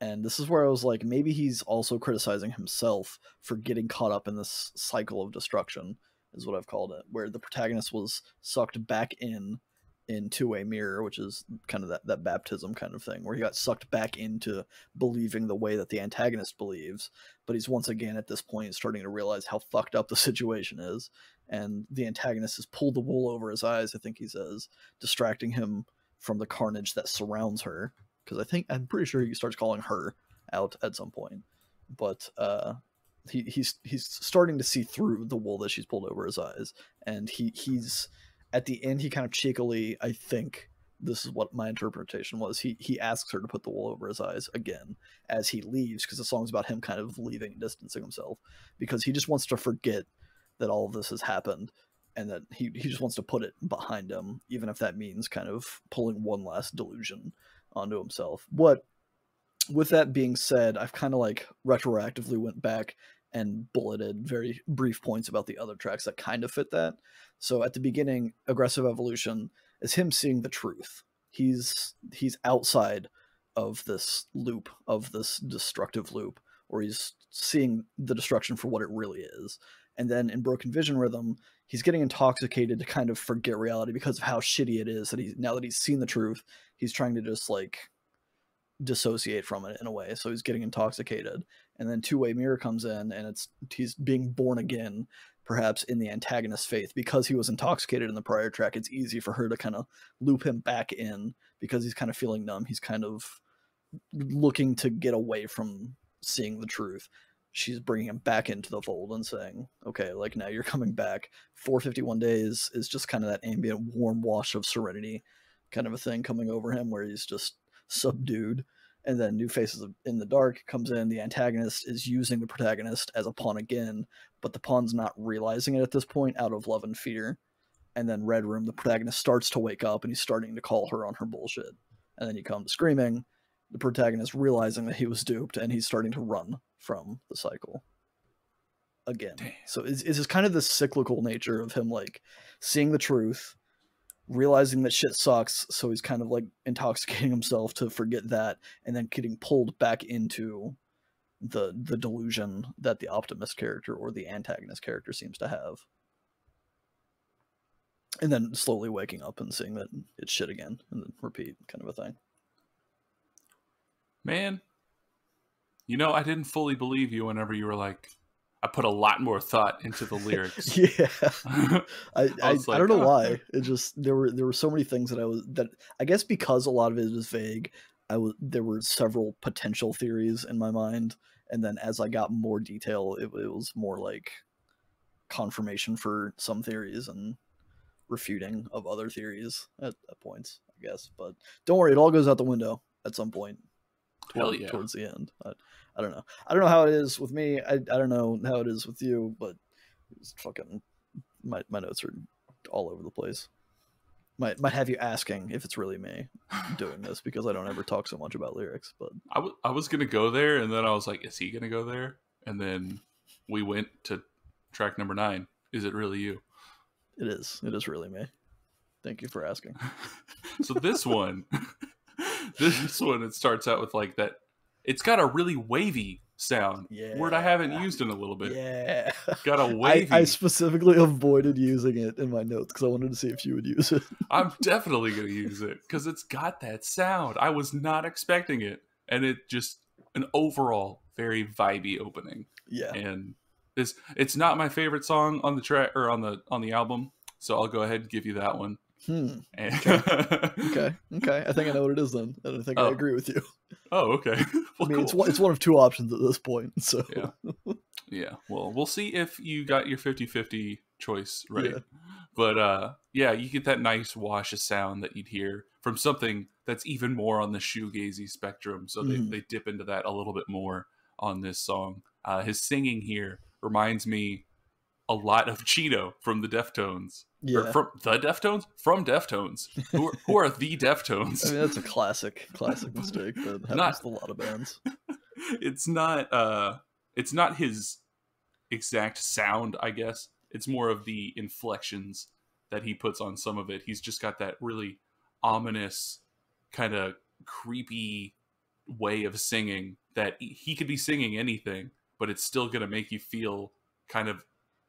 and this is where I was like, maybe he's also criticizing himself for getting caught up in this cycle of destruction, is what I've called it, where the protagonist was sucked back into a mirror, which is kind of that baptism kind of thing, where he got sucked back into believing the way that the antagonist believes. But he's once again at this point starting to realize how fucked up the situation is, and the antagonist has pulled the wool over his eyes, I think he says, distracting him from the carnage that surrounds her. Because I'm pretty sure he starts calling her out at some point. But he's starting to see through the wool that she's pulled over his eyes, and he's at the end, he kind of cheekily, I think this is what my interpretation was, he asks her to put the wool over his eyes again as he leaves, because the song's about him kind of leaving and distancing himself, because he just wants to forget that all of this has happened, and that he just wants to put it behind him, even if that means kind of pulling one last delusion onto himself. But with that being said, I've kind of like retroactively went back and bulleted very brief points about the other tracks that kind of fit that. So at the beginning, Aggressive Evolution is him seeing the truth. He's outside of this loop, of this destructive loop, or he's seeing the destruction for what it really is. And then in Broken Vision Rhythm, he's getting intoxicated to kind of forget reality because of how shitty it is that now that he's seen the truth, he's trying to just like dissociate from it in a way. So he's getting intoxicated. And then Two-Way Mirror comes in, and he's being born again, perhaps in the antagonist's faith. Because he was intoxicated in the prior track, it's easy for her to kind of loop him back in, because he's kind of feeling numb. He's kind of looking to get away from seeing the truth. She's bringing him back into the fold and saying, okay, like, now you're coming back. 451 Days is just kind of that ambient warm wash of serenity kind of a thing coming over him, where he's just subdued. And then New Faces in the Dark comes in. The antagonist is using the protagonist as a pawn again, but the pawn's not realizing it at this point, out of love and fear. And then Red Room, the protagonist starts to wake up, and he's starting to call her on her bullshit. And then you come to Screaming, the protagonist realizing that he was duped, and he's starting to run from the cycle again. Damn. So it's just kind of the cyclical nature of him, like, seeing the truth, realizing that shit sucks, so he's kind of like intoxicating himself to forget that, and then getting pulled back into the delusion that the optimist character or the antagonist character seems to have, and then slowly waking up and seeing that it's shit again, and then repeat, kind of a thing. Man, I didn't fully believe you whenever you were like, I put a lot more thought into the lyrics. Yeah. I don't know why. It just, there were so many things that I guess because a lot of it is vague, there were several potential theories in my mind, and then as I got more detail, it was more like confirmation for some theories and refuting of other theories at points, I guess. But don't worry, it all goes out the window at some point. Towards the end. I don't know. I don't know how it is with me. I don't know how it is with you, but it's fucking my notes are all over the place. Might have you asking if it's really me doing this, because I don't ever talk so much about lyrics. But I was gonna go there, and then I was like, is he gonna go there? And then we went to track number 9. Is it really you? It is really me. Thank you for asking. So this one, it starts out with like that. It's got a really wavy sound. Yeah. Word I haven't used in a little bit. Yeah. Got a wavy. I specifically avoided using it in my notes because I wanted to see if you would use it. I'm definitely going to use it because it's got that sound. I was not expecting it. And it just, an overall very vibey opening. Yeah. And it's not my favorite song on the track or on the album. So I'll go ahead and give you that one. Okay. I think I know what it is then, and I think I agree with you. Oh, okay. Well, I mean, cool. It's one of two options at this point. So yeah. Well, we'll see if you got your 50-50 choice right. Yeah. But yeah, you get that nice wash of sound that you'd hear from something that's even more on the shoegazy spectrum. So they dip into that a little bit more on this song. His singing here reminds me a lot of Cheeto from the Deftones. Yeah. Or from the Deftones? From Deftones. Who are the Deftones? I mean, that's a classic mistake that happens to a lot of bands. It's not his exact sound, I guess. It's more of the inflections that he puts on some of it. He's just got that really ominous, kind of creepy way of singing that he could be singing anything, but it's still going to make you feel kind of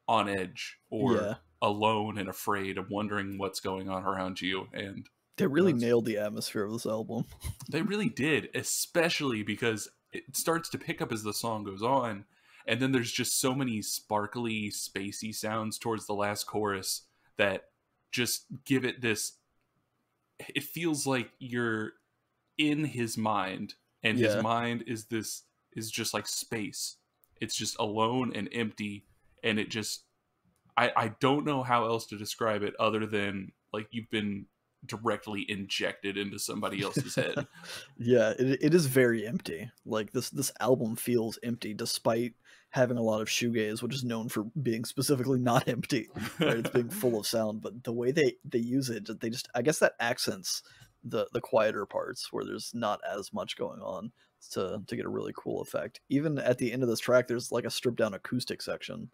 on edge or alone and afraid of wondering what's going on around you. And they really nailed the atmosphere of this album. They really did, especially because it starts to pick up as the song goes on. And then there's just so many sparkly, spacey sounds towards the last chorus that just give it this... It feels like you're in his mind, and his mind is just like space. It's just alone and empty, and it just... I don't know how else to describe it other than like you've been directly injected into somebody else's head. Yeah, it is very empty. Like this album feels empty despite having a lot of shoegaze, which is known for being specifically not empty, right? It's being full of sound, but the way they use it, they just, I guess that accents the quieter parts where there's not as much going on to get a really cool effect. Even at the end of this track, there's like a stripped down acoustic section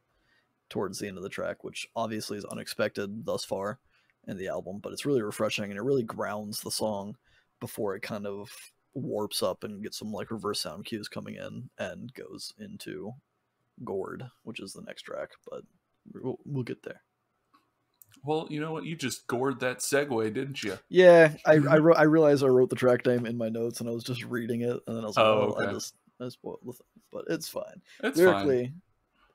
towards the end of the track, which obviously is unexpected thus far in the album, but it's really refreshing and it really grounds the song before it kind of warps up and gets some like reverse sound cues coming in and goes into Gourd, which is the next track, but we'll get there. Well, you know what? You just gored that segue, didn't you? Yeah, I realized I wrote the track name in my notes and I was just reading it, and then I was like, okay. I spoiled the thing, but it's fine. It's lyrically,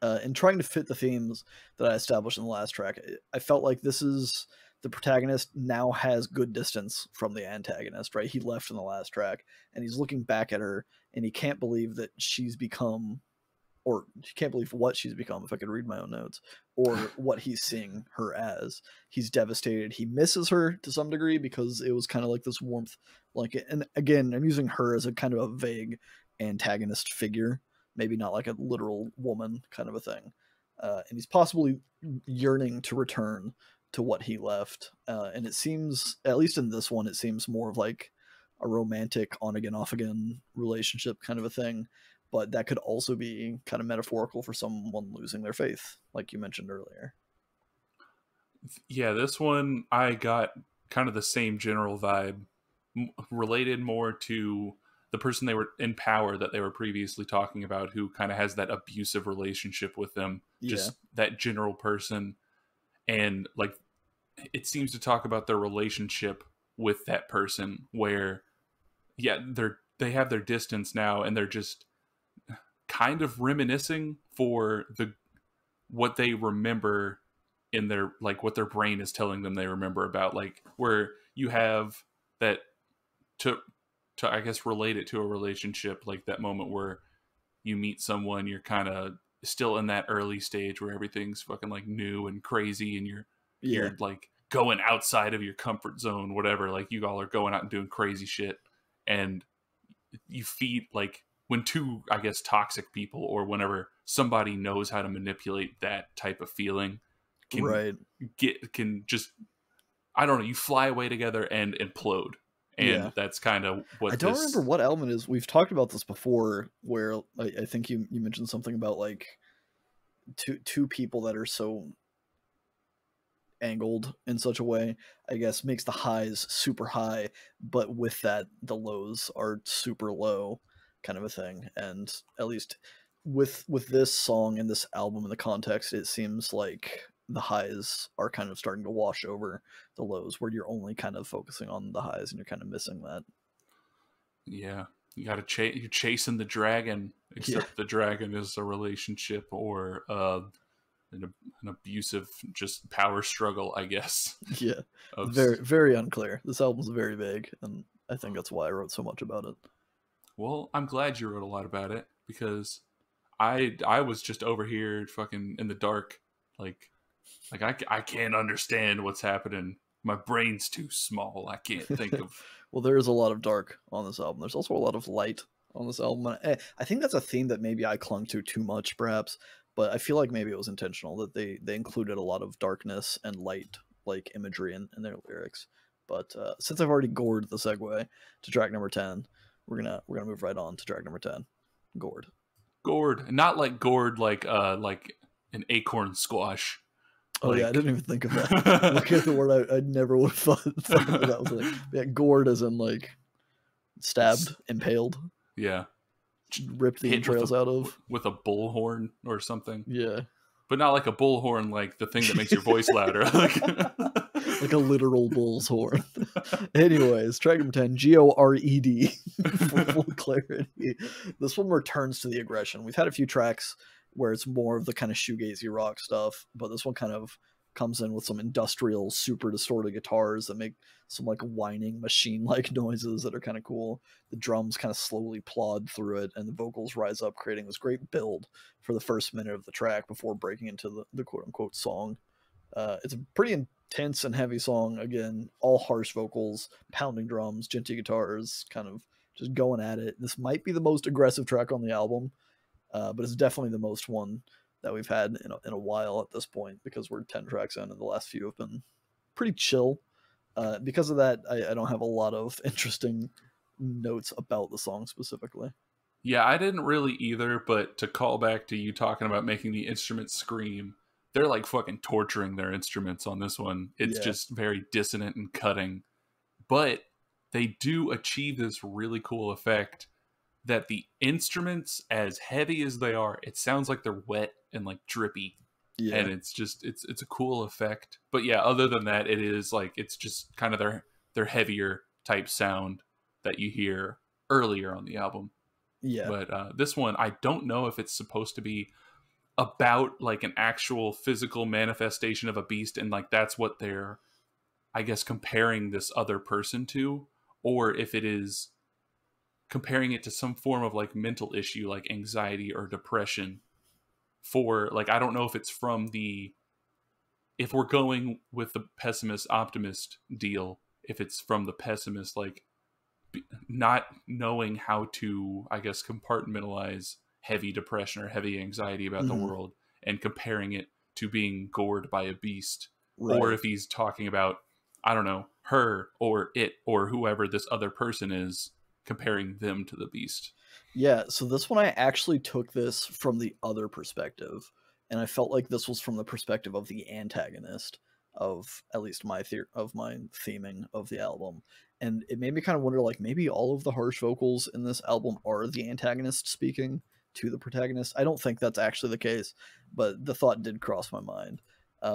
fine. And trying to fit the themes that I established in the last track, I felt like this is the protagonist now has good distance from the antagonist, right? He left in the last track and he's looking back at her and he can't believe that she's become, or he can't believe what she's become, if I could read my own notes, or what he's seeing her as. He's devastated. He misses her to some degree because it was kind of like this warmth, like, and again, I'm using her as a kind of a vague antagonist figure, maybe not like a literal woman kind of a thing. And he's possibly yearning to return to what he left. And it seems, at least in this one, it seems more of like a romantic on again, off again relationship kind of a thing. But that could also be kind of metaphorical for someone losing their faith, like you mentioned earlier. Yeah, this one, I got kind of the same general vibe, related more to the person they were in power that they were previously talking about, who kind of has that abusive relationship with them, just that general person. And like, it seems to talk about their relationship with that person where, they have their distance now and they're just kind of reminiscing for what they remember in their, like what their brain is telling them they remember about, like where you have that to I guess relate it to a relationship, like that moment where you meet someone, you're kind of still in that early stage where everything's fucking like new and crazy and you're like going outside of your comfort zone, whatever, like you all are going out and doing crazy shit, and you feed, like when two, I guess, toxic people, or whenever somebody knows how to manipulate that type of feeling, can just, I don't know, you fly away together and implode. And that's kind of what I don't remember what album it is. We've talked about this before, where I think you mentioned something about like two people that are so angled in such a way, I guess, makes the highs super high, but with that, the lows are super low, kind of a thing. And at least with this song and this album in the context, it seems like the highs are kind of starting to wash over the lows, where you're only kind of focusing on the highs and you're kind of missing that. Yeah, you got to you're chasing the dragon, except the dragon is a relationship or an abusive just power struggle, I guess. Yeah, very very unclear. This album's very vague, and I think that's why I wrote so much about it. Well, I'm glad you wrote a lot about it, because I was just over here fucking in the dark, like I can't understand what's happening. My brain's too small. I can't think of. Well, there is a lot of dark on this album. There's also a lot of light on this album. I think that's a theme that maybe I clung to too much, perhaps. But I feel like maybe it was intentional that they included a lot of darkness and light, like imagery in their lyrics. But since I've already gored the segue to track number 10, we're gonna move right on to track number 10, Gourd. Gourd, not like gourd, like an acorn squash. Oh yeah, I didn't even think of that. Looking at the word, I never would have thought that was like, yeah, gored as in like stabbed, impaled. Yeah, ripped the entrails out of with a bullhorn or something. Yeah, but not like a bullhorn, like the thing that makes your voice louder, like a literal bull's horn. Anyways, track number 10, Gored. For full clarity, this one returns to the aggression. We've had a few tracks where it's more of the kind of shoegazy rock stuff, but this one kind of comes in with some industrial, super distorted guitars that make some like whining machine-like noises that are kind of cool. The drums kind of slowly plod through it, and the vocals rise up, creating this great build for the first minute of the track before breaking into the quote-unquote song. It's a pretty intense and heavy song. Again, all harsh vocals, pounding drums, djenty guitars, kind of just going at it. This might be the most aggressive track on the album, but it's definitely the most one that we've had in a while at this point, because we're 10 tracks in and the last few have been pretty chill. Because of that, I don't have a lot of interesting notes about the song specifically. Yeah, I didn't really either, but to call back to you talking about making the instruments scream, they're like fucking torturing their instruments on this one. It's just very dissonant and cutting. But they do achieve this really cool effect that the instruments, as heavy as they are, it sounds like they're wet and like drippy. Yeah. And it's just it's a cool effect. But yeah, other than that, it is like it's just kind of their heavier type sound that you hear earlier on the album. Yeah. But this one, I don't know if it's supposed to be about like an actual physical manifestation of a beast, and like that's what they're, I guess, comparing this other person to, or if it is comparing it to some form of like mental issue like anxiety or depression. For like, I don't know if it's from if we're going with the pessimist optimist deal, if it's from the pessimist, like not knowing how to, I guess, compartmentalize heavy depression or heavy anxiety about the world and comparing it to being gored by a beast. Right. Or if he's talking about, I don't know, her or it or whoever this other person is, comparing them to the beast. Yeah, so this one I actually took this from the other perspective, and I felt like this was from the perspective of the antagonist of at least my theming of the album. And it made me kind of wonder, like, maybe all of the harsh vocals in this album are the antagonist speaking to the protagonist. I don't think that's actually the case, but the thought did cross my mind.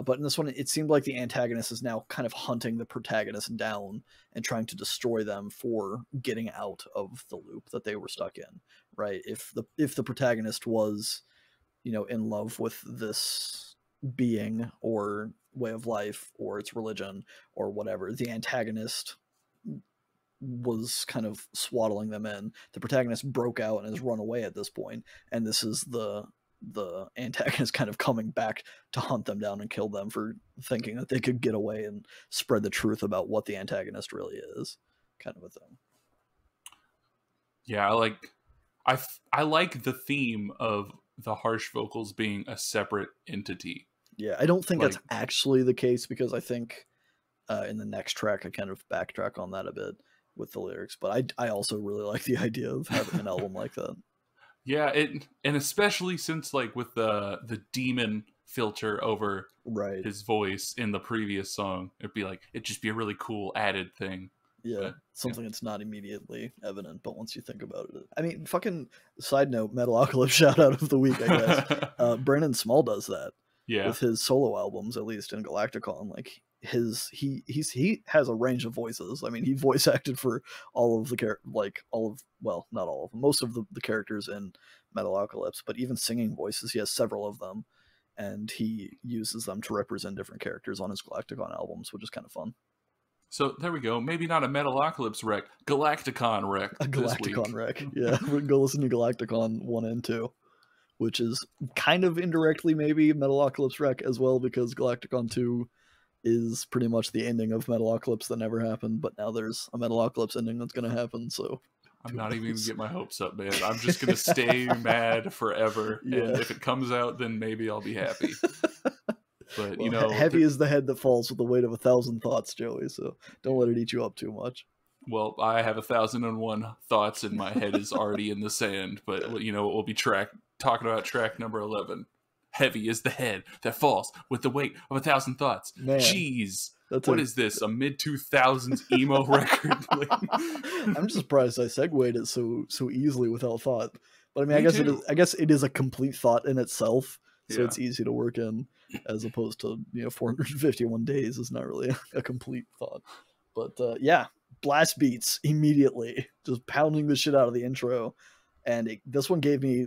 But in this one, it seemed like the antagonist is now kind of hunting the protagonist down and trying to destroy them for getting out of the loop that they were stuck in, right? If the protagonist was, in love with this being or way of life or its religion or whatever, the antagonist was kind of swaddling them in. The protagonist broke out and has run away at this point, and this is the antagonist kind of coming back to hunt them down and kill them for thinking that they could get away and spread the truth about what the antagonist really is, kind of a thing. Yeah, I like the theme of the harsh vocals being a separate entity. Yeah, I don't think that's actually the case, because I think in the next track I kind of backtrack on that a bit with the lyrics, but I also really like the idea of having an album like that. Yeah, and especially since like with the demon filter over right. his voice in the previous song. It'd just be a really cool added thing. Yeah, But, something that's not immediately evident, but once you think about it, I mean, fucking side note, Metalocalypse shout out of the week, I guess. Brandon Small does that with his solo albums, at least in Galacticon. Like he has a range of voices. I mean, he voice acted for all of the well, not all of them, most of the characters in Metalocalypse, but even singing voices, he has several of them, and he uses them to represent different characters on his Galacticon albums, which is kind of fun. So there we go. Maybe not a Metalocalypse rec, Galacticon rec. A Galacticon rec. Yeah, we're gonna go listen to Galacticon 1 and 2, which is kind of indirectly maybe Metalocalypse rec as well, because Galacticon 2 is pretty much the ending of Metalocalypse that never happened, but now there's a Metalocalypse ending that's gonna happen, so I'm not even gonna get my hopes up, man. I'm just gonna stay mad forever. Yeah. And if it comes out, then maybe I'll be happy. But well, heavy is the head that falls with the weight of 1,000 thoughts, Joey, so don't let it eat you up too much. Well, I have 1,001 thoughts and my head is already in the sand, but we'll be talking about track number 11. Heavy is the head that falls with the weight of 1,000 thoughts. Man, jeez. What is this? A mid-2000s emo record? I'm just surprised I segued it so easily without thought. But I mean, I guess it is a complete thought in itself, so it's easy to work in, as opposed to 451 days is not really a complete thought. But yeah, blast beats immediately, just pounding the shit out of the intro, and this one gave me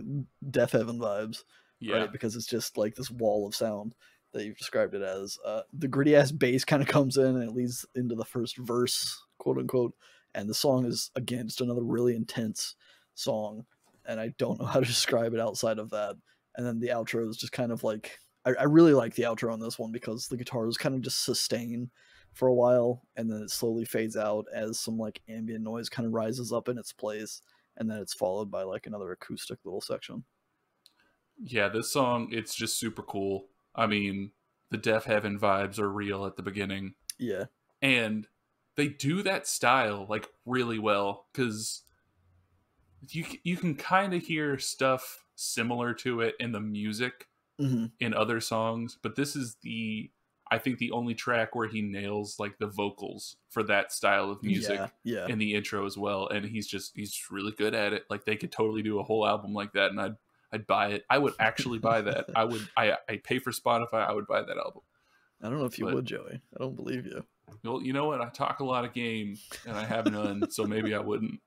Death Heaven vibes, right? Because it's just like this wall of sound that you've described it as. The gritty ass bass kind of comes in and it leads into the first verse, quote unquote, and the song is again just another really intense song, and I don't know how to describe it outside of that. And then the outro is just kind of like, I really like the outro on this one because the guitars kind of just sustain for a while, and then it slowly fades out as some like ambient noise kind of rises up in its place, and then it's followed by like another acoustic little section. Yeah, this song, it's just super cool. I mean, the Death Heaven vibes are real at the beginning. Yeah. And they do that style like really well, because you can kind of hear stuff similar to it in the music in other songs, but this is I think the only track where he nails like the vocals for that style of music in the intro as well, and he's really good at it. Like they could totally do a whole album like that, and I'd buy it. I would actually buy that. I pay for Spotify. I would buy that album. I don't know if you would, Joey. I don't believe you. Well, you know what? I talk a lot of game and I have none, so maybe I wouldn't.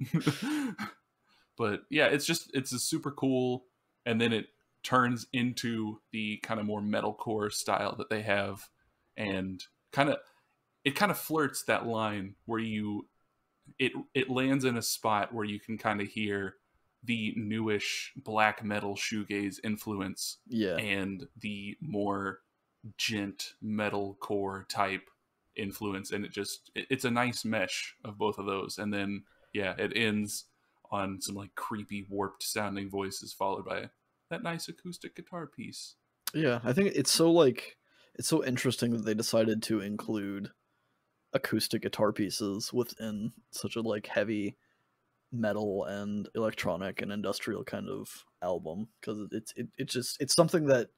But yeah, it's a super cool, and then it turns into the kind of more metalcore style that they have, and it kind of flirts that line where it lands in a spot where you can kind of hear the newish black metal shoegaze influence, and the more gent metalcore type influence, and it's a nice mesh of both of those. And then it ends on some like creepy warped sounding voices followed by that nice acoustic guitar piece. Yeah, I think it's so interesting that they decided to include acoustic guitar pieces within such a like heavy metal and electronic and industrial kind of album, because it's something that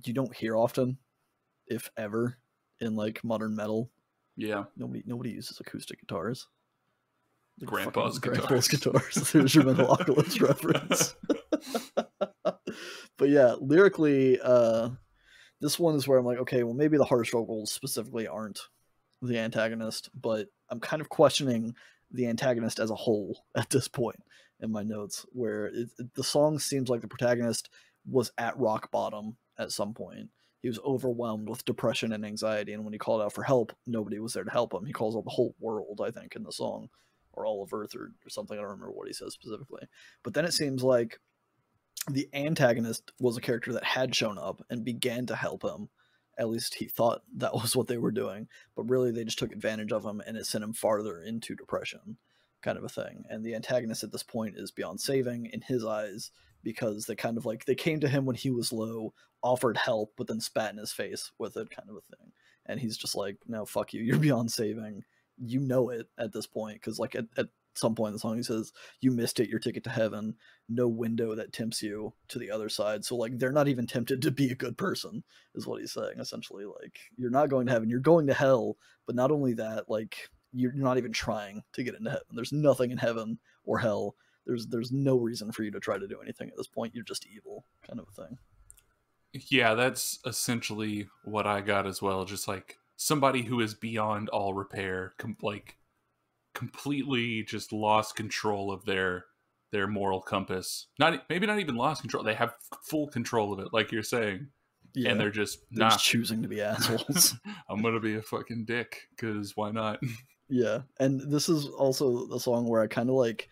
you don't hear often, if ever, in like modern metal. Yeah, nobody uses acoustic guitars. Like grandpa's guitars. There's your Metalocalypse reference. But yeah, lyrically, this one is where I'm like, okay, well maybe the harsh vocals specifically aren't the antagonist, but I'm kind of questioning the antagonist as a whole at this point in my notes, where the song seems like the protagonist was at rock bottom at some point. He was overwhelmed with depression and anxiety, and when he called out for help, nobody was there to help him. He calls out the whole world, I think, in the song, or all of Earth, or something. I don't remember what he says specifically. But then it seems like the antagonist was a character that had shown up and began to help him. At least he thought that was what they were doing, but really they just took advantage of him, and it sent him farther into depression, kind of a thing. And the antagonist at this point is beyond saving in his eyes, because they kind of like, they came to him when he was low, offered help, but then spat in his face with it, kind of a thing. And he's just like, no, fuck you, you're beyond saving. You know it at this point, because like at some point in the song he says, "You missed it, your ticket to heaven. No window that tempts you to the other side." So like they're not even tempted to be a good person, is what he's saying essentially. Like you're not going to heaven, you're going to hell. But not only that, like you're not even trying to get into heaven. There's nothing in heaven or hell. There's no reason for you to try to do anything at this point. You're just evil, kind of a thing. Yeah, that's essentially what I got as well. Just like somebody who is beyond all repair, like completely just lost control of their moral compass. Maybe not even lost control. They have full control of it, like you're saying. Yeah. And they're just choosing to be assholes. I'm gonna be a fucking dick because why not? Yeah, and this is also the song where I kind of like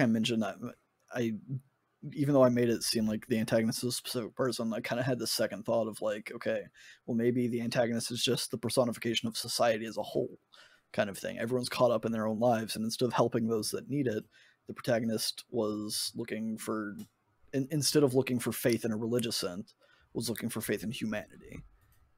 I mentioned, I even though I made it seem like the antagonist is a specific person, I kind of had the second thought of like, okay, well maybe the antagonist is just the personification of society as a whole, kind of thing. Everyone's caught up in their own lives, and instead of helping those that need it, the protagonist was looking for, instead of looking for faith in a religious sense, was looking for faith in humanity.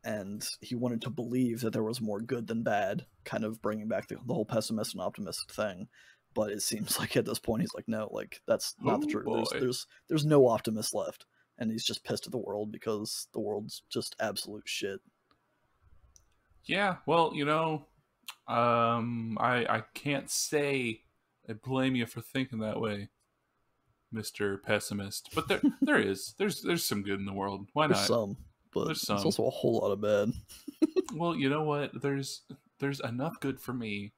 And he wanted to believe that there was more good than bad, kind of bringing back the whole pessimist and optimist thing. But it seems like at this point he's like, no, like that's not the truth. There's no optimist left, and he's just pissed at the world because the world's just absolute shit. Yeah, well, you know, I can't say I blame you for thinking that way, Mr. Pessimist. But there's some good in the world. Why not? There's some, but there's also a whole lot of bad. Well, you know what? There's enough good for me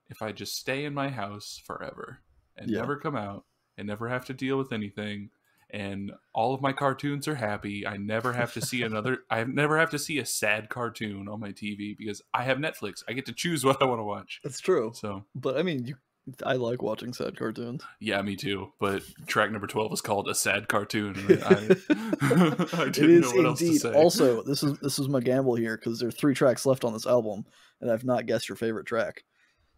if I just stay in my house forever and never come out and never have to deal with anything, and all of my cartoons are happy. I never have to see I never have to see a sad cartoon on my TV because I have Netflix. I get to choose what I want to watch. That's true. So, but I mean, I like watching sad cartoons. Yeah, me too. But track number 12 is called a sad cartoon. I didn't know what else to say. Also, this is my gamble here because there are 3 tracks left on this album, and I've not guessed your favorite track.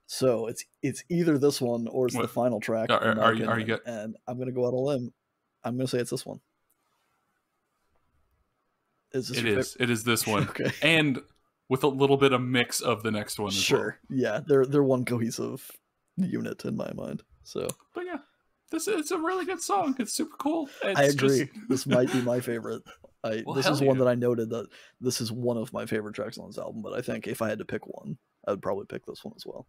So it's either this one or it's the final track. Are you and I'm gonna go out all in. I'm gonna say it's this one. It is this one. Okay. And with a little bit of mix of the next one as well. Yeah, they're one cohesive unit in my mind. So, but yeah, it's a really good song. It's super cool. I agree. This might be my favorite. This is one that I noted that this is one of my favorite tracks on this album. But I think if I had to pick one, I would probably pick this one as well.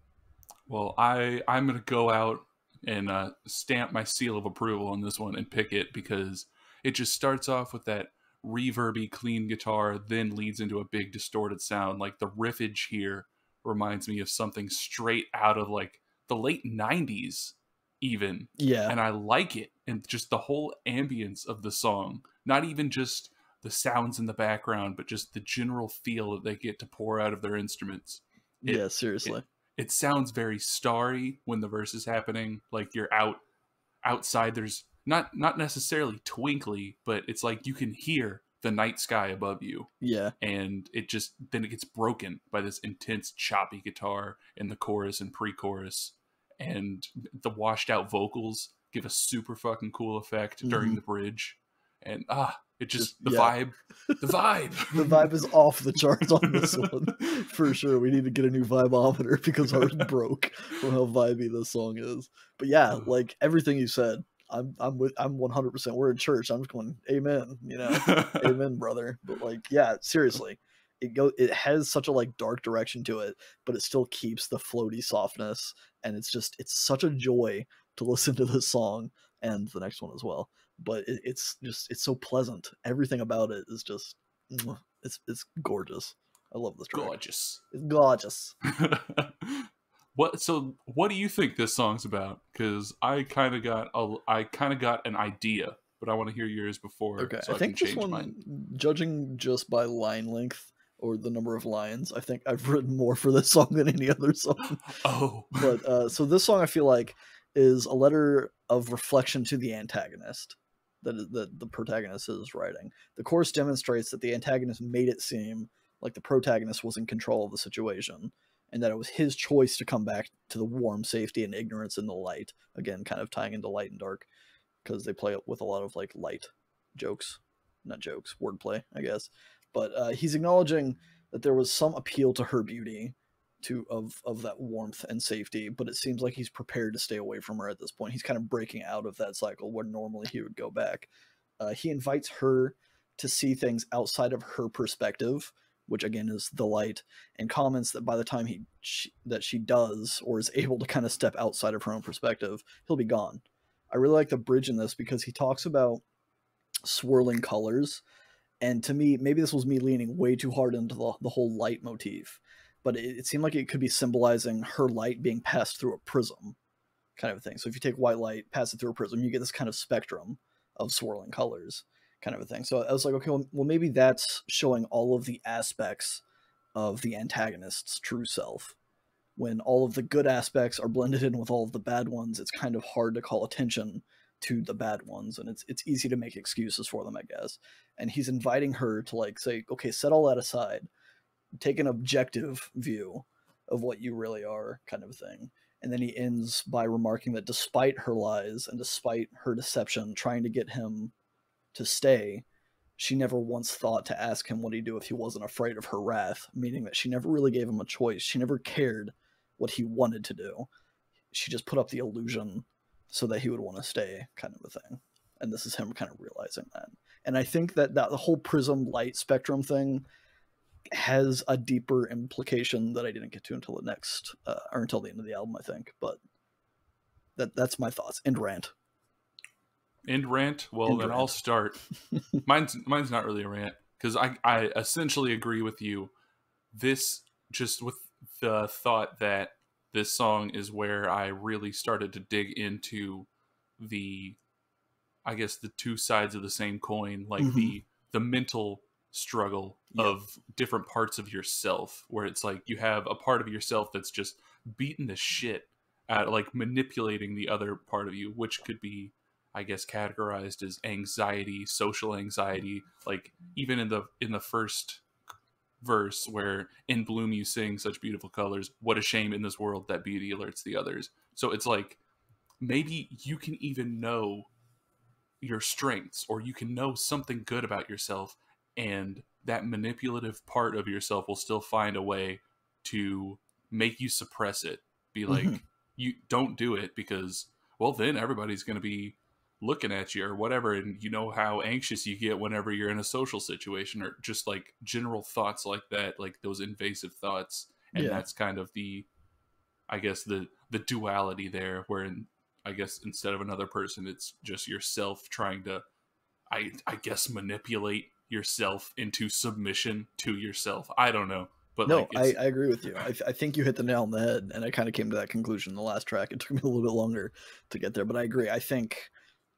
Well, I'm gonna go out and stamp my seal of approval on this one and pick it because it just starts off with that reverby clean guitar, then leads into a big distorted sound. Like the riffage here reminds me of something straight out of like the late 90s even. Yeah. And I like it. And just the whole ambience of the song, not even just the sounds in the background, but just the general feel that they get to pour out of their instruments. Yeah, seriously. It sounds very starry when the verse is happening. Like you're outside. There's not necessarily twinkly, but it's like you can hear the night sky above you. Yeah. And then it gets broken by this intense choppy guitar in the chorus and pre-chorus. And the washed out vocals give a super fucking cool effect during the bridge. And it just the vibe. The vibe is off the charts on this one for sure. We need to get a new vibeometer because ours broke from how vibey this song is. But yeah, like everything you said, I'm 100%. We're in church. I'm just going, amen, amen, brother. But like, yeah, seriously, it has such a like dark direction to it, but it still keeps the floaty softness, and it's such a joy to listen to this song and the next one as well. But it's so pleasant. Everything about it is just it's gorgeous. I love this track. Gorgeous. It's gorgeous. What do you think this song's about? Because I kind of got an idea, but I want to hear yours before. Okay, so I think this one, mine. Judging just by line length or the number of lines, I think I've written more for this song than any other song. Oh, but so this song I feel like is a letter of reflection to the antagonist that the protagonist is writing. The chorus demonstrates that the antagonist made it seem like the protagonist was in control of the situation, and that it was his choice to come back to the warm safety and ignorance in the light. Again, kind of tying into light and dark, because they play with a lot of like light jokes, not jokes, wordplay, I guess. But he's acknowledging that there was some appeal to her beauty, of that warmth and safety, but it seems like he's prepared to stay away from her at this point. He's kind of breaking out of that cycle where normally he would go back. He invites her to see things outside of her perspective, which again is the light, and comments that by the time she does or is able to kind of step outside of her own perspective, he'll be gone. I really like the bridge in this because he talks about swirling colors, and to me, maybe this was me leaning way too hard into the whole light motif, but it seemed like it could be symbolizing her light being passed through a prism kind of thing. So if you take white light, pass it through a prism, you get this kind of spectrum of swirling colors kind of a thing. So I was like, okay, well maybe that's showing all of the aspects of the antagonist's true self. When all of the good aspects are blended in with all of the bad ones, it's kind of hard to call attention to the bad ones, and it's easy to make excuses for them, I guess. And he's inviting her to like say, okay, set all that aside, take an objective view of what you really are, kind of a thing. And then he ends by remarking that despite her lies and despite her deception trying to get him to stay, she never once thought to ask him what he'd do if he wasn't afraid of her wrath, meaning that she never really gave him a choice. She never cared what he wanted to do. She just put up the illusion so that he would want to stay, kind of a thing. And this is him kind of realizing that. And I think that the whole prism light spectrum thing has a deeper implication that I didn't get to until the next, or until the end of the album, I think. But that's my thoughts. End rant. End rant? Well, End then rant. I'll start. Mine's not really a rant, because I essentially agree with you. This, just with the thought that this song is where I really started to dig into the, I guess, the two sides of the same coin, like the mental struggle of different parts of yourself, where it's like you have a part of yourself that's just beating the shit at, like, manipulating the other part of you, which could be, I guess, categorized as anxiety, social anxiety. Like even in the first verse, where in bloom you sing such beautiful colors, what a shame in this world that beauty alerts the others. So it's like, maybe you can even know your strengths, or you can know something good about yourself, and that manipulative part of yourself will still find a way to make you suppress it. Be like, you don't do it because, well, then everybody's going to be looking at you or whatever. And you know how anxious you get whenever you're in a social situation, or just like general thoughts like that, like those invasive thoughts. And that's kind of the, I guess, the duality there, wherein, I guess, instead of another person, it's just yourself trying to, I guess, manipulate yourself into submission to yourself. I don't know. But no, like, I agree with you. I think you hit the nail on the head, and I kind of came to that conclusion in the last track. It took me a little bit longer to get there, but I agree. I think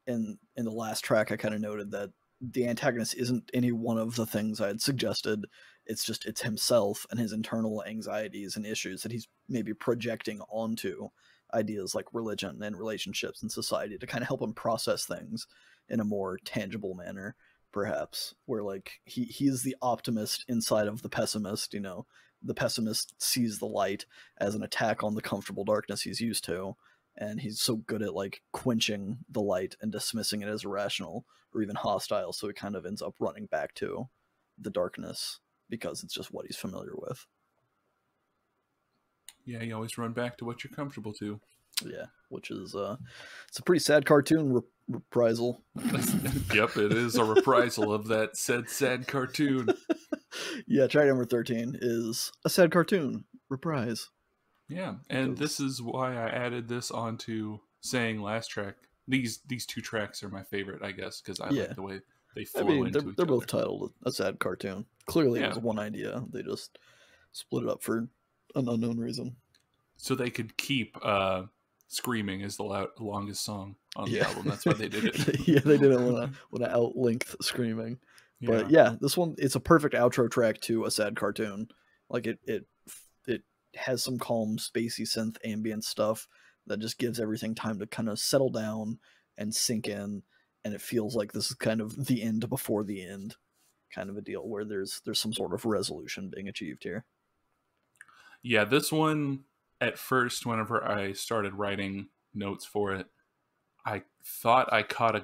in the last track, I kind of noted that the antagonist isn't any one of the things I had suggested. It's himself and his internal anxieties and issues that he's maybe projecting onto ideas like religion and relationships and society to kind of help him process things in a more tangible manner, perhaps, where like he's the optimist inside of the pessimist. You know, the pessimist sees the light as an attack on the comfortable darkness he's used to, and he's so good at like quenching the light and dismissing it as irrational or even hostile, so he kind of ends up running back to the darkness because it's just what he's familiar with. Yeah, you always run back to what you're comfortable to. Yeah, which is it's a pretty sad cartoon reprisal. Yep, it is a reprisal of that said sad cartoon. Yeah, track number 13 is a sad cartoon reprise. Yeah, and this is why I added this onto saying last track. These two tracks are my favorite, I guess, because I like the way they flow into each other. They're both titled a sad cartoon. Clearly, it was one idea. They just split it up for an unknown reason. So they could keep Screaming as the longest song on the album. That's why they did it. Yeah, they didn't want to outlength Screaming. But yeah, this one, it's a perfect outro track to a sad cartoon. Like it has some calm, spacey synth ambient stuff that just gives everything time to kind of settle down and sink in, and it feels like this is kind of the end before the end kind of a deal, where there's some sort of resolution being achieved here. Yeah, this one, at first, whenever I started writing notes for it, I thought I caught a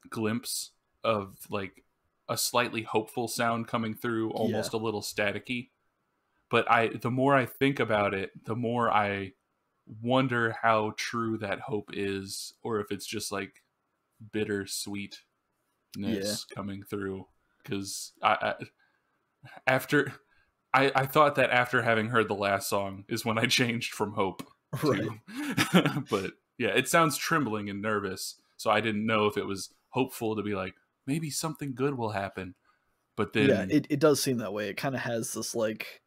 glimpse of like a slightly hopeful sound coming through, almost a little staticky. But the more I think about it, the more I wonder how true that hope is, or if it's just like bittersweetness coming through. Because I thought that after having heard the last song is when I changed from hope to, but yeah, it sounds trembling and nervous. So I didn't know if it was hopeful to be like, maybe something good will happen. But then, yeah, it does seem that way. It kind of has this like,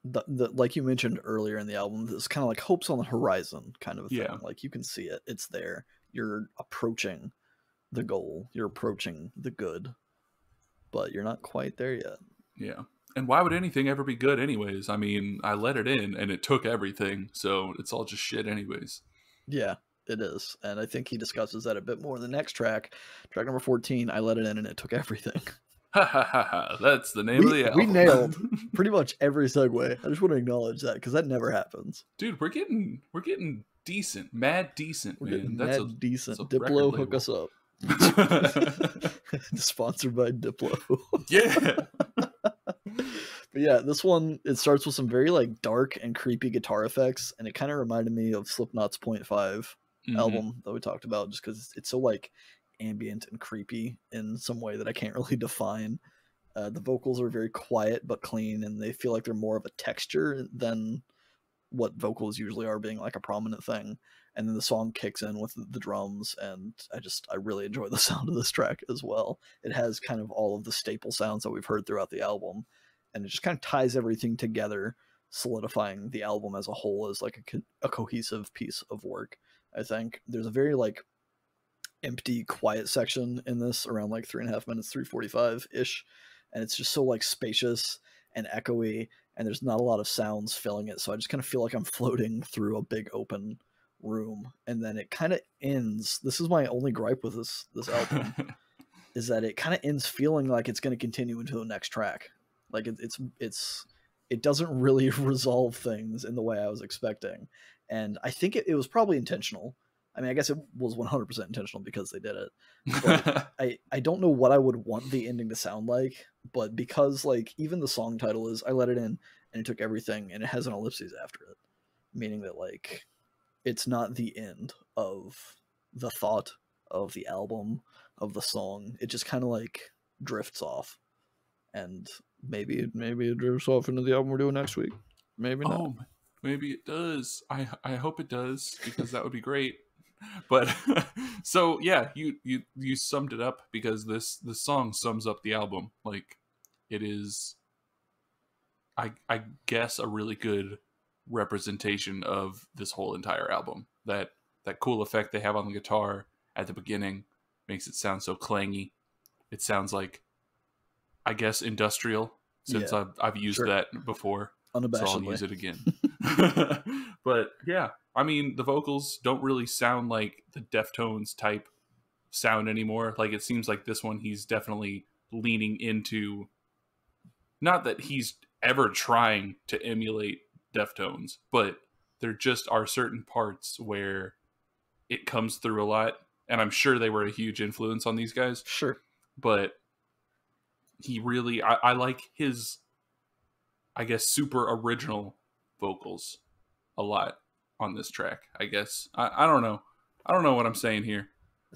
the like you mentioned earlier in the album, this kind of like hope's on the horizon kind of a thing. Like you can see it, it's there. You're approaching the goal. You're approaching the good, but you're not quite there yet. Yeah. And why would anything ever be good anyways? I mean, I let it in and it took everything, so it's all just shit anyways. Yeah, it is. And I think he discusses that a bit more in the next track. Track number 14, I let it in and it took everything. Ha ha ha ha. That's the name of the album. We nailed pretty much every segue. I just want to acknowledge that because that never happens. Dude, we're getting decent. Mad decent, man. That's decent. Diplo, hook us up. Sponsored by Diplo. Yeah. But yeah, this one, it starts with some very like dark and creepy guitar effects, and it kind of reminded me of Slipknot's Point 5 album that we talked about, just because it's so like ambient and creepy in some way that I can't really define. The vocals are very quiet but clean, and they feel like they're more of a texture than what vocals usually are, being like a prominent thing. And then the song kicks in with the drums, and I really enjoy the sound of this track as well. It has kind of all of the staple sounds that we've heard throughout the album, and it just kind of ties everything together, solidifying the album as a whole as like a cohesive piece of work. I think there's a very like empty, quiet section in this around like 3.5 minutes, 3:45 ish, and it's just so like spacious and echoey, and there's not a lot of sounds filling it, so I just kind of feel like I'm floating through a big open room. And then it kind of ends. This is my only gripe with this album is that it kind of ends feeling like it's going to continue into the next track. Like it doesn't really resolve things in the way I was expecting, and I think it was probably intentional. I mean, I guess it was 100% intentional because they did it. But I don't know what I would want the ending to sound like, but because like even the song title is I let it in and it took everything, and it has an ellipses after it, meaning that like it's not the end of the thought of the album, of the song. It just kind of like drifts off, and maybe it drifts off into the album we're doing next week. Maybe not. Oh, maybe it does. I hope it does, because that would be great. But so yeah, you summed it up, because this song sums up the album. Like, it is, I guess, a really good representation of this whole entire album. That cool effect they have on the guitar at the beginning makes it sound so clangy. It sounds like, I guess, industrial, since I've used that before. Unabashedly. So I'll use it again. But yeah, I mean, the vocals don't really sound like the Deftones type sound anymore. Like, it seems like this one, he's definitely leaning into, not that he's ever trying to emulate Deftones, but there just are certain parts where it comes through a lot. And I'm sure they were a huge influence on these guys. Sure. But he really, I like his, I guess, super original vocals a lot on this track, I guess. I don't know. I don't know what I'm saying here.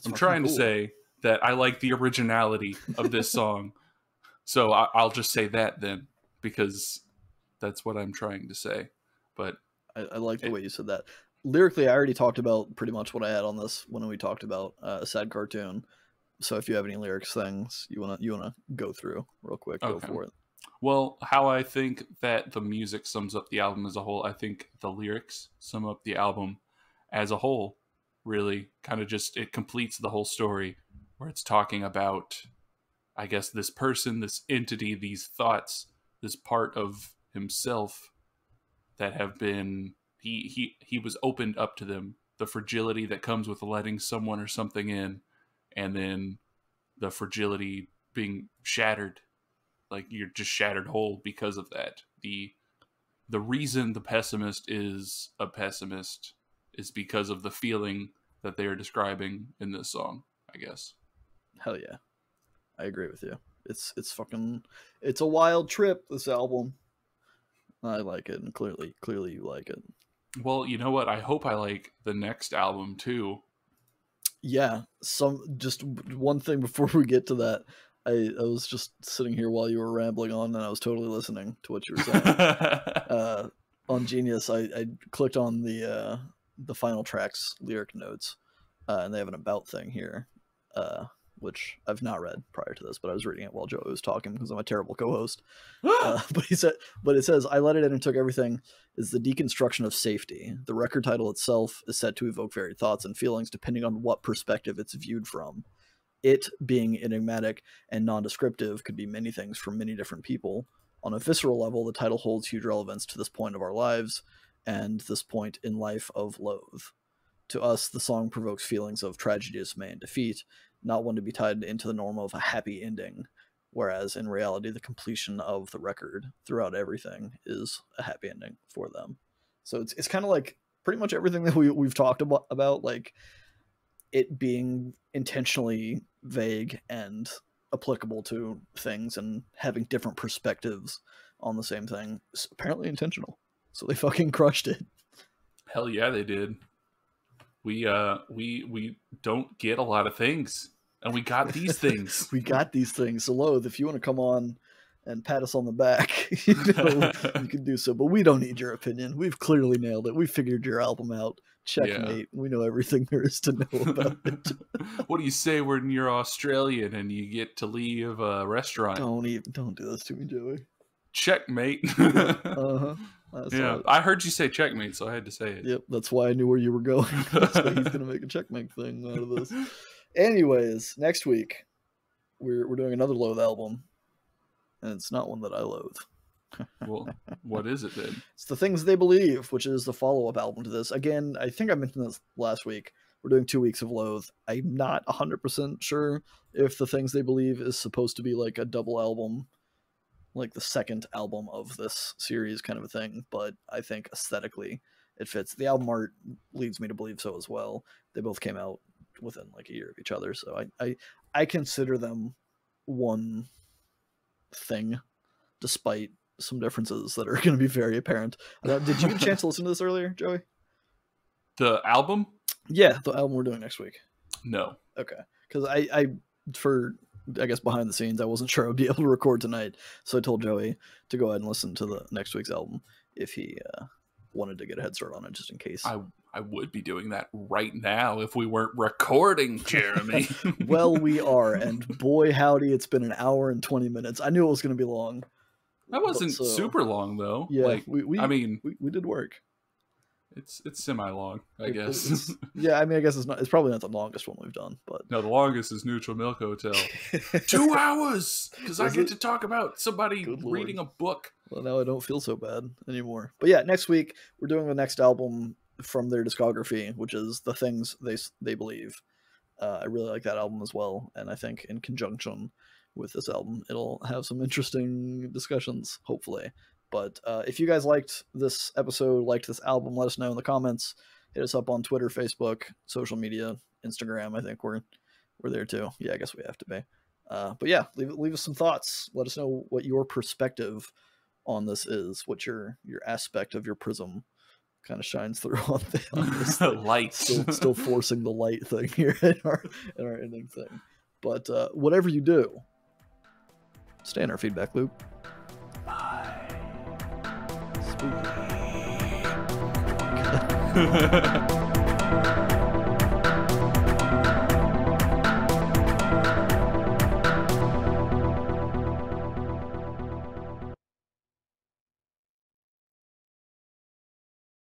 I'm trying to say that I like the originality of this song. So I'll just say that then, because that's what I'm trying to say. But I like the way you said that. Lyrically, I already talked about pretty much what I had on this when we talked about A Sad Cartoon. So if you have any lyrics things you wanna go through real quick, go for it. Well, how I think that the music sums up the album as a whole, I think the lyrics sum up the album as a whole. Really, kind of just, it completes the whole story, where it's talking about, I guess, this person, this entity, these thoughts, this part of himself that have been, he was opened up to them, the fragility that comes with letting someone or something in, and then the fragility being shattered. Like, you're just shattered whole because of that. The reason the pessimist is a pessimist is because of the feeling that they are describing in this song, I guess. Hell yeah. I agree with you. It's a wild trip, this album. I like it, and clearly you like it. Well, you know what? I hope I like the next album too. Yeah, just one thing before we get to that. I was just sitting here while you were rambling on, and I was totally listening to what you were saying. On Genius, I clicked on the final track's lyric notes, and they have an about thing here, which I've not read prior to this, but I was reading it while Joey was talking because I'm a terrible co-host. But it says, "I let it in and took everything is the deconstruction of safety. The record title itself is said to evoke varied thoughts and feelings depending on what perspective it's viewed from. It, being enigmatic and non-descriptive, could be many things from many different people. On a visceral level, the title holds huge relevance to this point of our lives and this point in life of Loathe. To us, the song provokes feelings of tragedy, dismay, and defeat, not one to be tied into the norm of a happy ending, whereas in reality, the completion of the record throughout everything is a happy ending for them." So it's kind of like pretty much everything that we've talked about, like it being intentionally vague and applicable to things and having different perspectives on the same thing is apparently intentional. So they fucking crushed it. Hell yeah, they did. We don't get a lot of things, and we got these things. We got these things. So Loathe, if you want to come on and pat us on the back, you can do so. But we don't need your opinion. We've clearly nailed it. We figured your album out. Checkmate. Yeah. We know everything there is to know about it. What do you say when you're Australian and you get to leave a restaurant? Don't do this to me, Joey. Checkmate. Uh-huh. Yeah, I heard you say checkmate, so I had to say it. Yep, that's why I knew where you were going. He's gonna make a checkmate thing out of this. Anyways, next week we're doing another Loathe album, and it's not one that I loathe. Well, what is it then? It's The Things They Believe, which is the follow-up album to this. Again, I think I mentioned this last week. We're doing 2 weeks of Loathe. I'm not 100% sure if The Things They Believe is supposed to be like a double album, like the second album of this series kind of a thing, but I think aesthetically it fits. The album art leads me to believe so as well. They both came out within like a year of each other, so I consider them one thing, despite some differences that are going to be very apparent. Did you get a chance to listen to this earlier, Joey? The album? Yeah, the album we're doing next week. No. Okay, because I guess behind the scenes, I wasn't sure I would be able to record tonight, so I told Joey to go ahead and listen to the next week's album if he wanted to get a head start on it, just in case. I would be doing that right now if we weren't recording, Jeremy. Well, we are, and boy howdy, it's been an hour and 20 minutes. I knew it was going to be long. That wasn't super long, though. Yeah, like, we did work. It's semi-long, I guess. Yeah, I mean, I guess it's probably not the longest one we've done, but no, the longest is Neutral Milk Hotel. 2 hours, because I get to talk about somebody reading a book. Well, now I don't feel so bad anymore. But yeah, next week we're doing the next album from their discography, which is The Things They Believe. I really like that album as well, and I think in conjunction with this album, it'll have some interesting discussions, hopefully. But if you guys liked this episode, liked this album, let us know in the comments. Hit us up on Twitter, Facebook, social media, Instagram. I think we're there too. Yeah, I guess we have to be. But yeah, leave us some thoughts. Let us know what your perspective on this is. What your aspect of your prism kind of shines through on this light. Still forcing the light thing here in our ending thing. But whatever you do, stay in our feedback loop. Bye. Spooky.